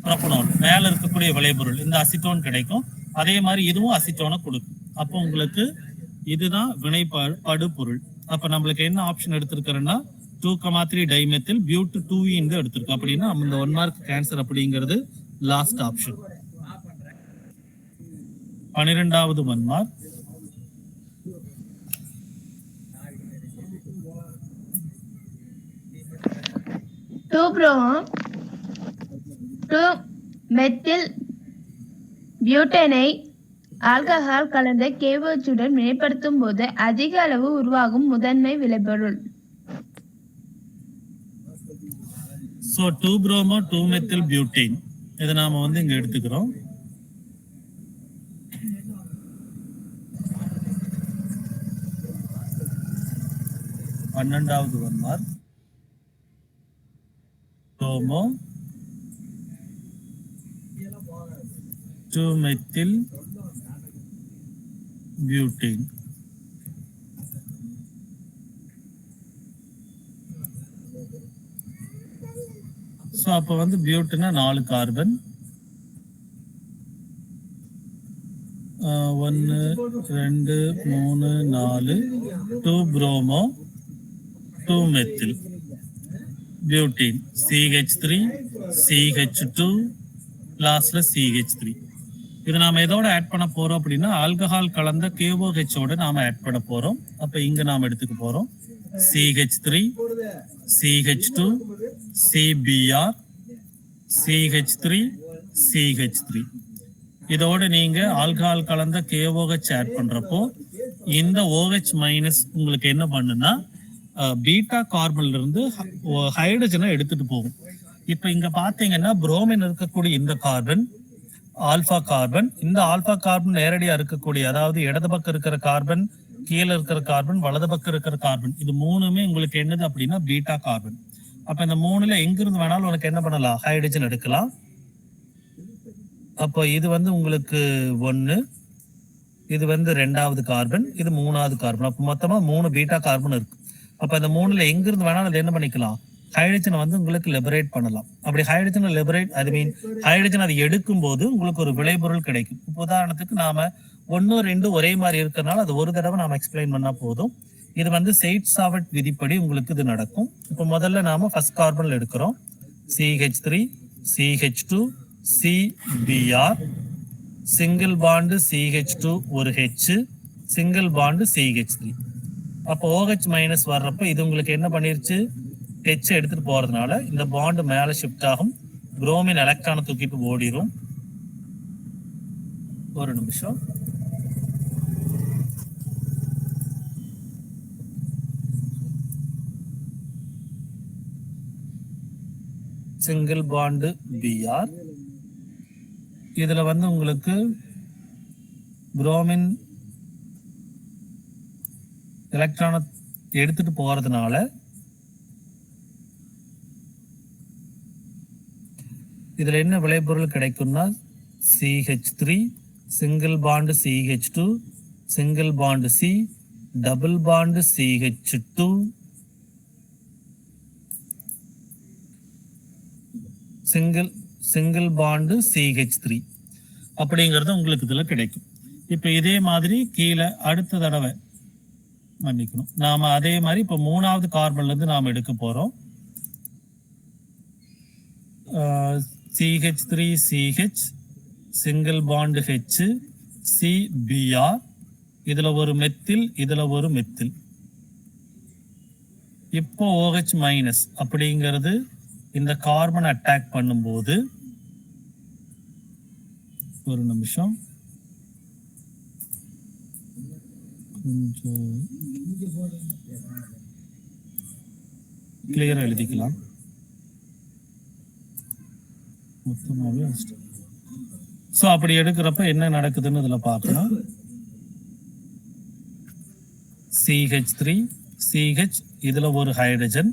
ப்ரோபனோன், மேல இருக்கக்கூடிய விளைபொருள் இந்த அசிட்டோன் கிடைக்கும். அதே மாதிரி இதுவும் அசிட்டோனை கொடுக்கும். அப்போ உங்களுக்கு இதுதான் வினைப்படு பொருள். அப்ப நம்மளுக்கு என்ன ஆப்ஷன் எடுத்திருக்கிறோம்னா 2,3 டைமெத்தில் பியூட் 2E எடுத்திருக்கோம். அப்படின்னா இந்த 1 மார்க் கேன்சர் அப்படிங்கிறது லாஸ்ட் ஆப்ஷன். 12வது 1 மார்க். மெத்தில் பியூட்டனை ஆல்கஹால் கலந்த KOH உடன் வினைப்படுத்தும் போது அதிக அளவு உருவாகும் முதன்மை விளைபொருள். So 2-bromo 2-methyl butane இதை நாம வந்து இங்க எடுத்துக்கிறோம். பன்னெண்டாவது 1 mark. bromo 2-methyl butane. So அப்போ வந்து பியூட்னா 4 carbon, 1 2 3 4, 2 bromo 2 methyl butane, CH3 CH2 லாஸ்ட்ல CH3. இது நாம எதோட ஆட் பண்ண போறோம் அப்படின்னா ஆல்கஹால் கலந்த KOH ஓட நாம ஆட் பண்ண போறோம். அப்ப இங்க நாம எடுத்துக்க போறோம் CH3 CH2 CBr CH3 CH3. இதோட நீங்க ஆல்கஹால் கலந்த KOH ஆட் பண்றப்போ இந்த OH மைனஸ் உங்களுக்கு என்ன பண்ணுன்னா பீட்டா கார்பன்ல இருந்து ஹைட்ரஜனை எடுத்துட்டு போகும். இப்ப இங்க பாத்தீங்கன்னா புரோமின் இருக்கக்கூடிய இந்த கார்பன் ஆல்பா கார்பன், இந்த ஆல்பா கார்பன் நேரடியா இருக்கக்கூடிய அதாவது இடது பக்கம் இருக்கிற கார்பன், கீழே இருக்கிற கார்பன், வலது பக்கம் இருக்கிற கார்பன், இது மூணுமே உங்களுக்கு என்னது அப்படின்னா பீட்டா கார்பன். அப்ப இந்த மூணுல எங்கிருந்து வேணாலும் உனக்கு என்ன பண்ணலாம், ஹைட்ரஜன் எடுக்கலாம். அப்போ இது வந்து உங்களுக்கு 1, இது வந்து 2வது கார்பன், இது 3வது கார்பன். அப்போ மொத்தமா 3 பீட்டா கார்பன் இருக்கு. அப்ப இந்த மூணுல எங்கிருந்து வேணாலும் அது என்ன பண்ணிக்கலாம், ஹைட்ரஜனை வந்து உங்களுக்கு லிபரேட் பண்ணலாம். அப்படி ஹைட்ரஜனை லிபரேட் ஹைட்ரஜன் அதை எடுக்கும் போது உங்களுக்கு ஒரு விளைபொருள் கிடைக்கும். இப்போ உதாரணத்துக்கு நாம 1 2 ஒரே மாதிரி இருக்கிறதுனால அது ஒரு தடவை நாம எக்ஸ்பிளைன் பண்ணா போதும். இது வந்து செயிட்-சாவர்ட் விதிப்படி உங்களுக்கு இது நடக்கும். இப்போ முதல்ல நாம ஃபர்ஸ்ட் கார்பன்ல எடுக்கிறோம் CH3 CH2 CBr, single bond CH2 ஒரு H, சிங்கிள் பாண்டு CH3. அப்போ OH மைனஸ் வர்றப்ப இது உங்களுக்கு என்ன பண்ணிருச்சு, H எடுத்துட்டு போறதுனால இந்த பாண்ட் மேல ஷிஃப்ட் ஆகும், புரோமின் எலக்ட்ரானை தூக்கிட்டு ஓடிரும். ஒரு நிமிஷம். சிங்கிள் பாண்டு Br, இதுல வந்து உங்களுக்கு புரோமின் எலக்ட்ரானை எடுத்துட்டு போறதுனால இதுல என்ன விளைபொருள் கிடைக்கும்னா CH3 single bond CH2 single bond C, double bond CH2 single bond CH3 அப்படிங்கிறது உங்களுக்கு இதுல கிடைக்கும். இப்ப இதே மாதிரி கீழே அடுத்த தடவை மன்னிக்கணும், நாம அதே மாதிரி இப்ப 3வது கார்பன்ல இருந்து நாம எடுக்க போறோம் CH3CH single bond H CBr, இதுல ஒரு மெத்தில் இதுல ஒரு மெத்தில். இப்போ OH மைனஸ் அப்படிங்கிறது இந்த கார்பன் அட்டாக் பண்ணும்போது, ஒரு நிமிஷம், கொஞ்சம் கிளியரா எழுதிக்கலாம். மொத்தமாவே ஸோ அப்படி எடுக்கிறப்ப என்ன நடக்குதுன்னு இதுல பார்க்கலாம். CH3 CH இதுல ஒரு ஹைட்ரஜன்,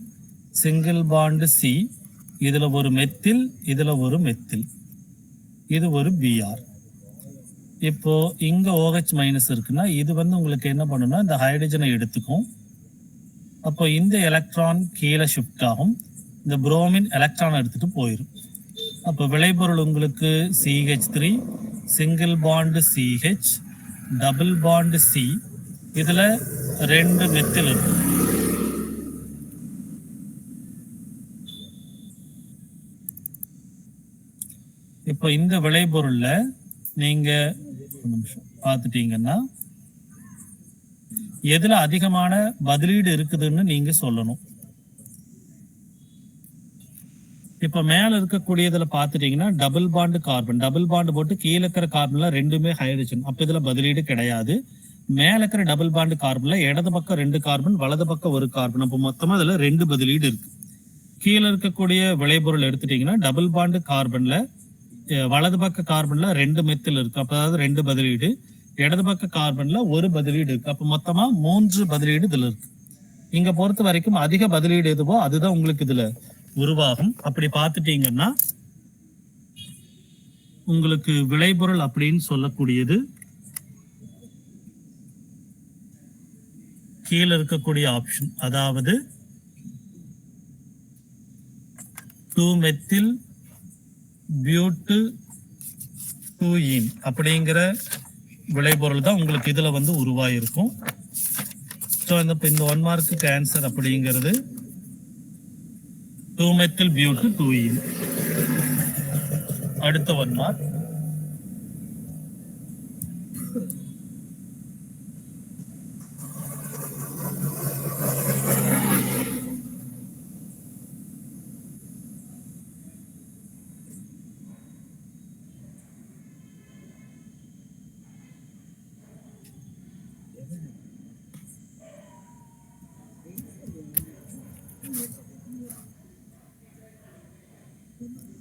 சிங்கிள் பாண்ட் C, இதுல ஒரு மெத்தில், இதுல ஒரு மெத்தில், இது ஒரு Br. இப்போ இங்க OH மைனஸ் இருக்குன்னா இது வந்து உங்களுக்கு என்ன பண்ணுன்னா இந்த ஹைட்ரஜனை எடுத்துக்கும். அப்போ இந்த எலக்ட்ரான் கீழே ஷிஃப்ட் ஆகும், இந்த புரோமின் எலக்ட்ரான் எடுத்துட்டு போயிடும். அப்போ விளைபொருள் உங்களுக்கு CH3 single bond CH double bond C, இதுல 2 மெத்தில் இருக்கு. இப்போ இந்த விளைபொருள்ல நீங்க பார்த்துட்டீங்கன்னா எதுல அதிகமான பதிலீடு இருக்குதுன்னு நீங்க சொல்லணும். இப்ப மேல இருக்கக்கூடியதுல பாத்துட்டீங்கன்னா double bond carbon, double bond போட்டு கீழே இருக்கிற கார்பன்ல ரெண்டுமே ஹைட்ரஜன், அப்ப இதுல பதிலீடு கிடையாது. மேல இருக்கிற டபுள் பாண்ட் கார்பன்ல இடது பக்கம் 2 கார்பன், வலது பக்கம் 1 கார்பன், அப்ப மொத்தமா இதுல 2 பதிலீடு இருக்கு. கீழே இருக்கக்கூடிய விளைபொருள் எடுத்துட்டீங்கன்னா டபுள் பாண்ட் கார்பன்ல வலது பக்க கார்பன்ல 2 மெத்தில் இருக்கு, அப்ப அதாவது 2 பதிலீடு, இடது பக்க கார்பன்ல 1 பதிலீடு இருக்கு, அப்ப மொத்தமா 3 பதிலீடு இதுல இருக்கு. இங்க பொறுத்த வரைக்கும் அதிக பதிலீடு எதுவோ அதுதான் உங்களுக்கு இதுல உருவாகும். அப்படி பார்த்துட்டீங்கன்னா உங்களுக்கு விளைபொருள் அப்படின்னு சொல்லக்கூடியது கீழே இருக்கக்கூடிய ஆப்ஷன், அதாவது 2-மெத்தில் பியூட்டு 2-ஈன் அப்படிங்கிற விளைபொருள் தான் உங்களுக்கு இதுல வந்து உருவாயிருக்கும். ஸோ இந்த 1 மார்க்குக்கு ஆன்சர் அப்படிங்கிறது 2-மெத்தில் பியூட்டு 2-ஈன். அடுத்த 1 மார்க்.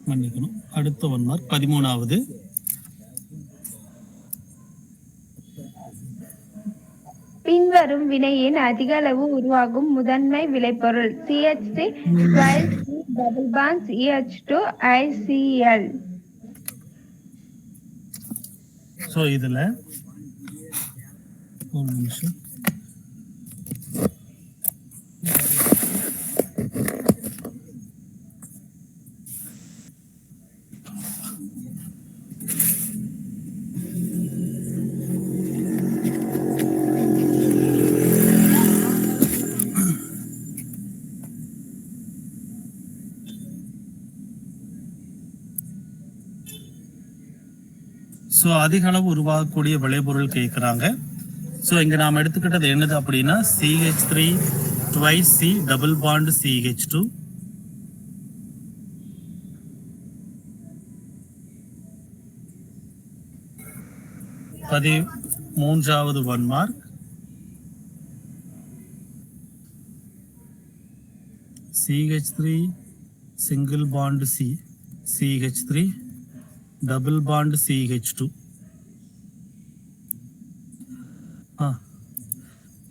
மன்னிக்கணும். அடுத்த 1 மார்க் 13வது. பின்வரும் வினையின் அதிக அளவு உருவாகும் முதன்மை விளைபொருள் CH3 12 double bonds EH2 ICl. So இதுல ஒரு நிமிஷம். ஸோ அதிக அளவு உருவாகக்கூடிய விளைபொருள் கேட்குறாங்க. ஸோ இங்கே நாம் எடுத்துக்கிட்டது என்னது அப்படின்னா CH3 twice C double bond CH2, மூன்றாவது 1 mark CH3 single bond C CH3 double bond CH2.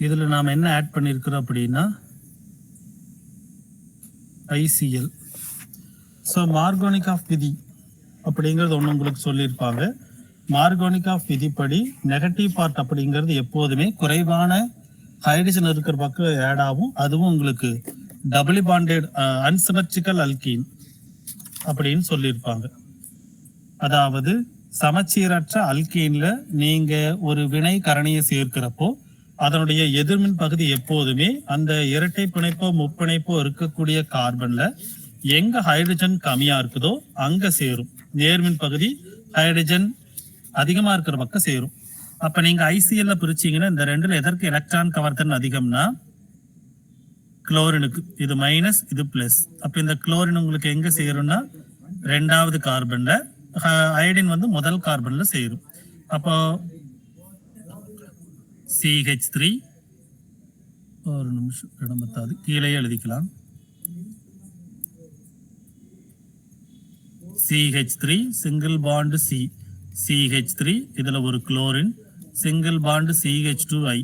இதுல நாம என்ன ஆட் பண்ணிருக்கிறோம் அப்படின்னா ICl. ஸோ மார்கோனிக் ஆஃப் விதி அப்படிங்கிறது ஒன்று உங்களுக்கு சொல்லியிருப்பாங்க. மார்கோனிக் ஆஃப் விதிப்படி நெகட்டிவ் பார்ட் அப்படிங்கிறது எப்போதுமே குறைவான ஹைட்ரஜன் இருக்கிற பக்கம் ஆட் ஆகும். அதுவும் உங்களுக்கு டபுள் பாண்டட் அன்சிமெட்ரிக்கல் அல்கீன் அப்படின்னு சொல்லியிருப்பாங்க. அதாவது சமச்சீரற்ற அல்கீன்ல நீங்க ஒரு வினை கரணியை சேர்க்கிறப்போ அதனுடைய எதிர்மின் பகுதி எப்போதுமே அந்த இரட்டை பிணைப்போ முப்பிணைப்போ இருக்கக்கூடிய கார்பன்ல எங்க ஹைட்ரஜன் கம்மியா இருக்குதோ அங்க சேரும். நேர்மின் பகுதி ஹைட்ரஜன் அதிகமா இருக்கிற பக்கம் சேரும். அப்ப நீங்க ICl பிரிச்சீங்கன்னா இந்த ரெண்டுல எதற்கு எலக்ட்ரான் கவர்த்தன் அதிகம்னா குளோரினுக்கு. இது மைனஸ், இது பிளஸ். அப்ப இந்த குளோரின் உங்களுக்கு எங்க சேரும்னா 2வது கார்பன்ல, அயோடின் வந்து முதல் கார்பன்ல சேரும். அப்போ CH3 ஒரு நிமிஷம் இடம் பத்தாது, கீழே எழுதிக்கலாம். CH3 சிங்கிள் பாண்ட் CH3, இதுல ஒரு குளோரின், சிங்கிள் பாண்ட் CH2I.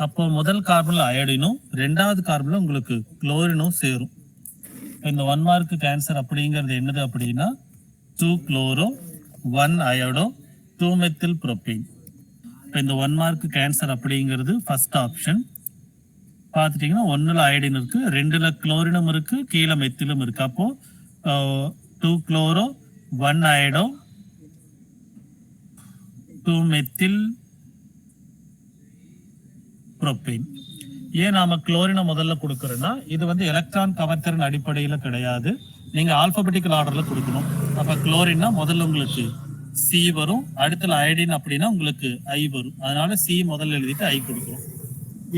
அப்போ முதல் கார்பன்ல அயோடினும் ரெண்டாவது கார்பன்ல உங்களுக்கு குளோரினும் சேரும். இந்த 1 மார்க் கேன்சர் அப்படிங்கிறது என்னது அப்படின்னா 2 குளோரோ 1 அயோடோ 2 மெத்தில் புரோப்பேன். இந்த 1 மார்க் கேன்சர் அப்படிங்கிறது ஃபர்ஸ்ட் ஆப்ஷன். பார்த்துட்டீங்கன்னா 1ல அயோடின் இருக்கு, 2ல குளோரினும் இருக்கு, கீழே மெத்திலும் இருக்கு. அப்போ 2 குளோரோ 1 அயோடோ 2 மெத்தில் புரோப்பேன். ஏன் நாம குளோரினை முதல்ல கொடுக்கறோம்னா இது வந்து எலக்ட்ரான் கவர்த்திறன் அடிப்படையில கிடையாது, நீங்க ஆல்பபெட்டிக்கல் ஆர்டர்ல கொடுக்கணும். அப்ப குளோரின்னா முதல்ல உங்களுக்கு C வரும், அடுத்துல அயோடின் அப்படின்னா உங்களுக்கு I வரும். அதனால C முதல்ல எழுதிட்டு I கொடுக்கணும்.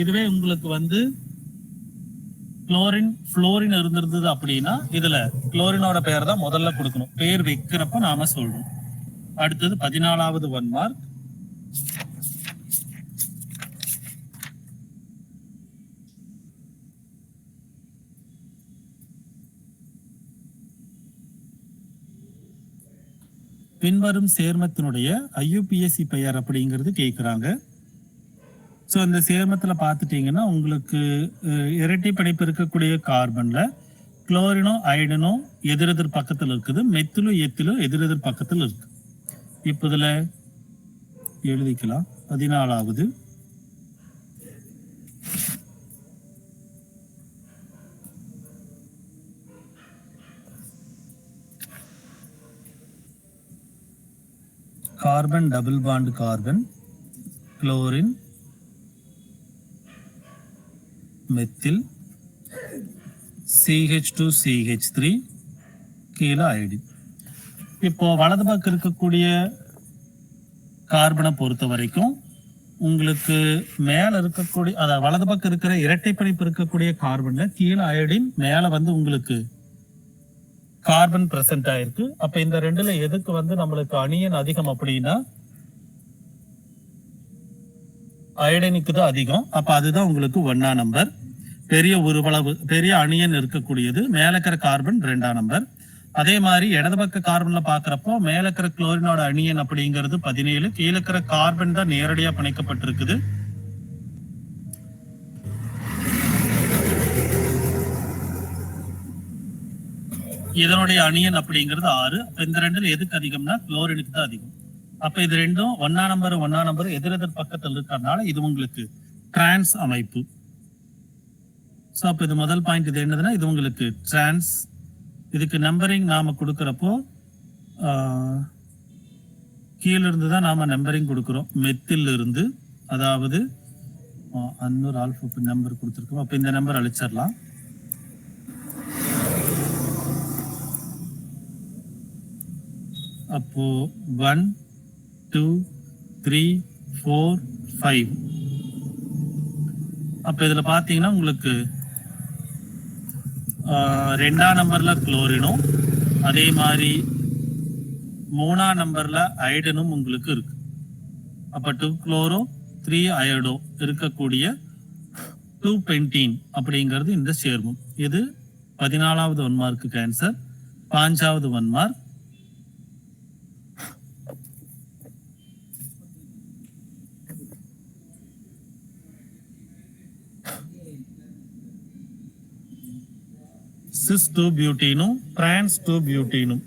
இதுவே உங்களுக்கு வந்து குளோரின் புளோரின் இருந்திருந்தது அப்படின்னா இதுல குளோரினோட பெயர் தான் முதல்ல கொடுக்கணும். பேர் வைக்கிறப்ப நாம சொல்றோம். அடுத்தது 14வது 1 மார்க். பின்வரும் சேர்மத்தினுடைய IUPAC பெயர் அப்படிங்கிறது கேட்குறாங்க. ஸோ இந்த சேர்மத்தில் பார்த்துட்டீங்கன்னா உங்களுக்கு இரட்டை பிணைப்பு இருக்கக்கூடிய கார்பன்ல குளோரினோ அயோடினோ எதிரெதிர் பக்கத்தில் இருக்குது, மெத்திலும் எத்திலும் எதிரெதிர் பக்கத்தில் இருக்கு. இப்போ இதில் எழுதிக்கலாம் 14வது. Carbon double bond carbon, chlorine, methyl, CH2 CH3, கீழே அயோடின். இப்போ வலது பக்கம் இருக்கக்கூடிய கார்பனை பொறுத்த வரைக்கும் உங்களுக்கு மேல இருக்கக்கூடிய அதாவது வலது பக்கம் இருக்கிற இரட்டை பிணைப்பு இருக்கக்கூடிய கார்பன்ல கீழே அயோடின், மேல வந்து உங்களுக்கு கார்பன் பிரசன்ட் ஆயிருக்கு. அப்ப இந்த ரெண்டுல எதுக்கு வந்து நம்மளுக்கு அணியன் அதிகம் அப்படின்னா அயோடினுக்கு தான் அதிகம். அப்ப அதுதான் உங்களுக்கு 1ஆம் நம்பர். பெரிய உருவளவு பெரிய அணியன் இருக்கக்கூடியது மேல இருக்கிற கார்பன் 2ஆம் நம்பர். அதே மாதிரி இடது பக்க கார்பன்ல பாக்குறப்போ மேல இருக்கிற குளோரினோட அணியன் அப்படிங்கிறது 17, கீழே இருக்கிற கார்பன் தான் நேரடியா பிணைக்கப்பட்டிருக்குது. இதனுடைய அணியன் அப்படிங்கிறது 6. இந்த ரெண்டுல எதுக்கு அதிகம்னா குளோரினுக்கு தான் அதிகம். அப்ப இது ரெண்டும் 1ஆம் நம்பர் எதிரெதிர் பக்கத்தில் இருக்கிறதுனால இது உங்களுக்கு டிரான்ஸ் அமைப்பு. ஸோ அப்போ இது முதல் பாயிண்ட். இது என்னதுன்னா இது உங்களுக்கு டிரான்ஸ். இதுக்கு நம்பரிங் நாம கொடுக்கறப்போ கீழே இருந்து தான் நாம நம்பரிங் கொடுக்குறோம். மெத்தில் இருந்து, அதாவது அன்னொரு ஆல்பா நம்பர் கொடுத்துருக்கோம். அப்போ இந்த நம்பர் அழிச்சிடலாம். அப்போ 1 2 3 4 5. அப்ப இதுல பாத்தீங்கன்னா உங்களுக்கு 2ஆம் நம்பர்ல குளோரினும் அதே மாதிரி 3ஆம் நம்பர்ல அயோடினும் உங்களுக்கு இருக்கு. அப்ப 2 குளோரோ 3 அயோடோ இருக்கக்கூடிய 2 பென்டீன் அப்படிங்கிறது இந்த சேர்மம். இது 14வது 1 மார்க் கேன்சர். 5வது 1 மார்க். சிஸ் 2 பியூட்டீனும் டிரான்ஸ் 2 பியூட்டீனும்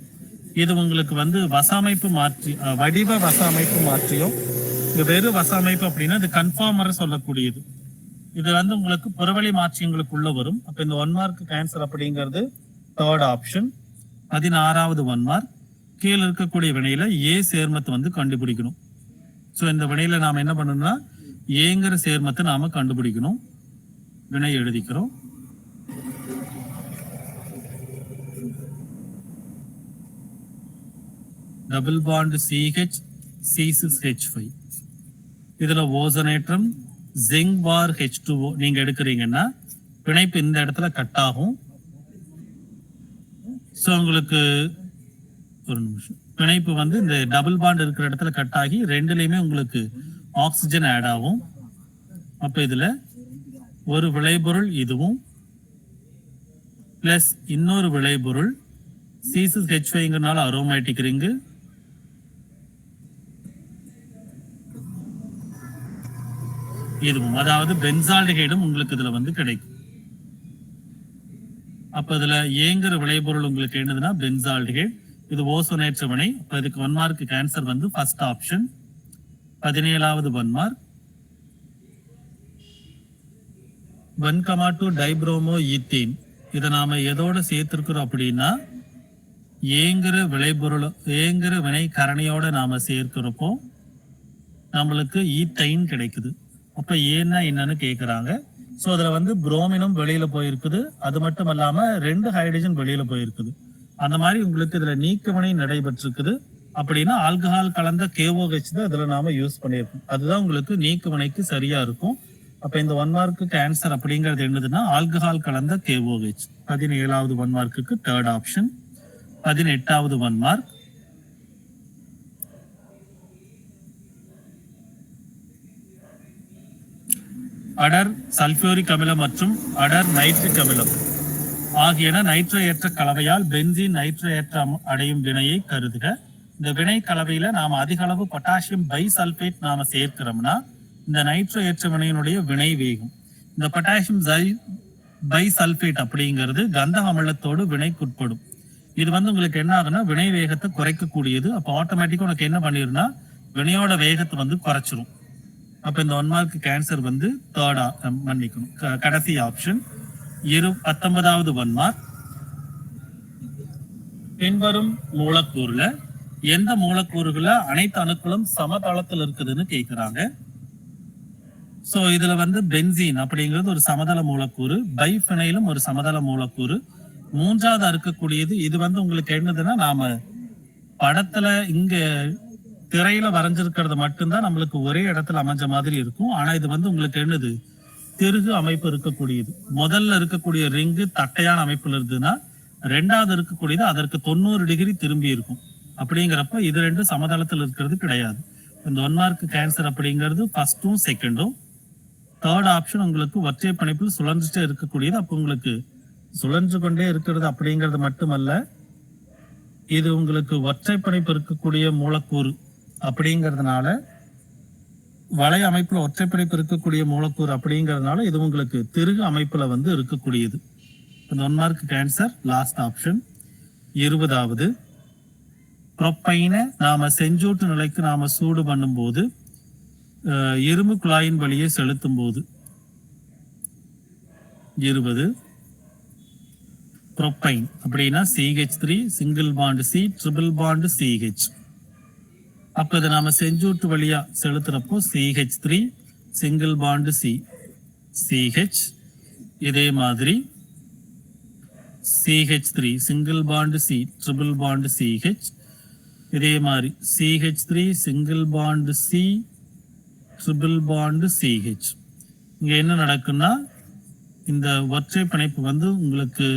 இது உங்களுக்கு வந்து வசமைப்பு மாற்றி வடிவ வசமைப்பு மாற்றியும் இது வெறும் வசமைப்பு அப்படின்னா இது கன்ஃபார்மரை சொல்லக்கூடியது. இது வந்து உங்களுக்கு புறவழி மாற்றியங்களுக்குள்ள வரும். அப்ப இந்த 1 மார்க் கேன்சர் அப்படிங்கிறது 3rd ஆப்ஷன். 16வது 1 மார்க். கீழே இருக்கக்கூடிய வினையில ஏ சேர்மத்தை வந்து கண்டுபிடிக்கணும். ஸோ இந்த வினையில நாம என்ன பண்ணணும்னா ஏங்கிற சேர்மத்தை நாம கண்டுபிடிக்கணும். வினை எழுதிக்கிறோம். Double bond CH C6H5. இதுல ஓசோனேற்றம் ஜிங்க் பார் H2O நீங்க எடுக்கிறீங்கன்னா பிணைப்பு இந்த இடத்துல கட் ஆகும். ஸோ உங்களுக்கு ஒரு நிமிஷம் பிணைப்பு வந்து இந்த டபுள் பாண்ட் இருக்கிற இடத்துல கட் ஆகி ரெண்டுலையுமே உங்களுக்கு ஆக்சிஜன் ஆட் ஆகும். அப்ப இதுல ஒரு விளைபொருள் இதுவும் பிளஸ் இன்னொரு விளைபொருள் C6H5ங்கறனால அரோமேட்டிக் ரிங்கு, இதுவும் அதாவது பென்சால்டிஹைடும் உங்களுக்கு இதுல வந்து கிடைக்கும். அப்ப இதுல ஏங்கிற விளைபொருள் உங்களுக்கு என்னதுன்னா பென்சால்டிஹைட். இது ஓசோனேற்ற வினை. அப்ப இதுக்கு 1 மார்க்கு ஆன்சர் வந்து ஃபர்ஸ்ட் ஆப்ஷன். 17வது 1 மார்க். 1,2 dibromo ethane. இதை நாம எதோட சேர்த்திருக்கிறோம் அப்படின்னா ஏங்கிற விளைபொருள் ஏங்கிற வினை கரணியோட நாம சேர்க்கிறப்போ நம்மளுக்கு ஈத்தைன் கிடைக்குது. அப்ப ஏன்னா என்னன்னு கேக்குறாங்க. சோ அதுல வந்து புரோமினும் வெளியில போயிருக்குது. அது மட்டும் இல்லாம 2 ஹைட்ரஜன் வெளியில போயிருக்குது. அந்த மாதிரி உங்களுக்கு இதுல நீக்கவினை நடைபெற்றிருக்குது. அப்படின்னா ஆல்கஹால் கலந்த KOH தான் இதுல நாம யூஸ் பண்ணியிருக்கோம். அதுதான் உங்களுக்கு நீக்கவினைக்கு சரியா இருக்கும். அப்ப இந்த 1 மார்க்கு ஆன்சர் அப்படிங்கிறது என்னதுன்னா ஆல்கஹால் கலந்த KOH. 17வது 1 மார்க்குக்கு தேர்ட் ஆப்ஷன். 18வது 1 மார்க். அடர் சல்பியூரிக் அமிலம் மற்றும் அடர் நைட்ரிக் அமிலம் ஆகியன நைட்ரேற்ற கலவையால் பென்சீன் நைட்ரேற்றம் அடையும் வினையை கருதுக. இந்த வினை கலவையில நாம அதிக அளவு பொட்டாசியம் பைசல்பேட் நாம சேர்க்கிறோம்னா இந்த நைட்ரேற்ற வினையினுடைய வினை வேகும். இந்த பொட்டாசியம் பைசல்பேட் அப்படிங்கிறது கந்தக அமிலத்தோடு வினைக்குட்படும். இது வந்து உங்களுக்கு என்ன ஆகுனா வினை வேகத்தை குறைக்கக்கூடியது. அப்ப ஆட்டோமேட்டிக்கா உனக்கு என்ன பண்ணிருந்தா வினையோட வேகத்தை வந்து குறைச்சிரும். அப்ப இந்த 1 மார்க்கு ஆன்சர் வந்து தேர்டா மன்னிக்கணும் கடைசி ஆப்ஷன். 19வது 1 மார்க். பின்வரும் மூலக்கூறுல எந்த மூலக்கூறுகள அனைத்து அணுக்களும் சமதளத்தில் இருக்குதுன்னு கேக்குறாங்க. சோ இதுல வந்து பென்சீன் அப்படிங்கிறது ஒரு சமதள மூலக்கூறு, பைஃபினைலும் ஒரு சமதள மூலக்கூறு. மூன்றாவது இருக்கக்கூடியது இது வந்து உங்களுக்கு என்னதுன்னா நாம படத்துல இங்க திரையில வரைஞ்சிருக்கிறது மட்டும்தான் நம்மளுக்கு ஒரே இடத்துல அமைஞ்ச மாதிரி இருக்கும். ஆனா இது வந்து உங்களுக்கு என்னது திருகு அமைப்பு இருக்கக்கூடியது. முதல்ல இருக்கக்கூடிய ரிங்கு தட்டையான அமைப்புல இருந்ததுன்னா 2வது இருக்கக்கூடியது அதற்கு 90 டிகிரி திரும்பி இருக்கும். அப்படிங்கிறப்ப இது 2 சமதளத்தில் இருக்கிறது கிடையாது. இந்த 1 மார்க்கு ஆன்சர் அப்படிங்கிறது ஃபர்ஸ்டும் செகண்டும். தேர்ட் ஆப்ஷன் உங்களுக்கு ஒற்றை பிணைப்பில் சுழன்றுட்டே இருக்கக்கூடியது. அப்ப உங்களுக்கு சுழன்று கொண்டே இருக்கிறது அப்படிங்கிறது மட்டுமல்ல, இது உங்களுக்கு ஒற்றை பிணைப்பு இருக்கக்கூடிய மூலக்கூறு அப்படிங்கிறதுனால வலை அமைப்புல ஒற்றை பிணைப்பு இருக்கக்கூடிய மூலக்கூறு அப்படிங்கிறதுனால இது உங்களுக்கு திருகு அமைப்புல வந்து இருக்கக்கூடியது. இந்த 1 மார்க்கு ஆன்சர் லாஸ்ட் ஆப்ஷன். 20வது புரோப்பைனை நாம செஞ்சூட்டு நிலைக்கு நாம சூடு பண்ணும் போது இரும்பு குழாயின் வழியே செலுத்தும் போது 20 புரோப்பைன் அப்படின்னா CH3 single bond C triple bond CH. அப்ப இதை நாம செஞ்சூட்டு வழியா செலுத்துறப்போ CH3 single bond C CH. இதே மாதிரி CH3 single bond C triple bond CH. இதே மாதிரி CH3 single bond C triple bond CH. இங்க என்ன நடக்குன்னா இந்த ஒற்றை பிணைப்பு வந்து உங்களுக்கு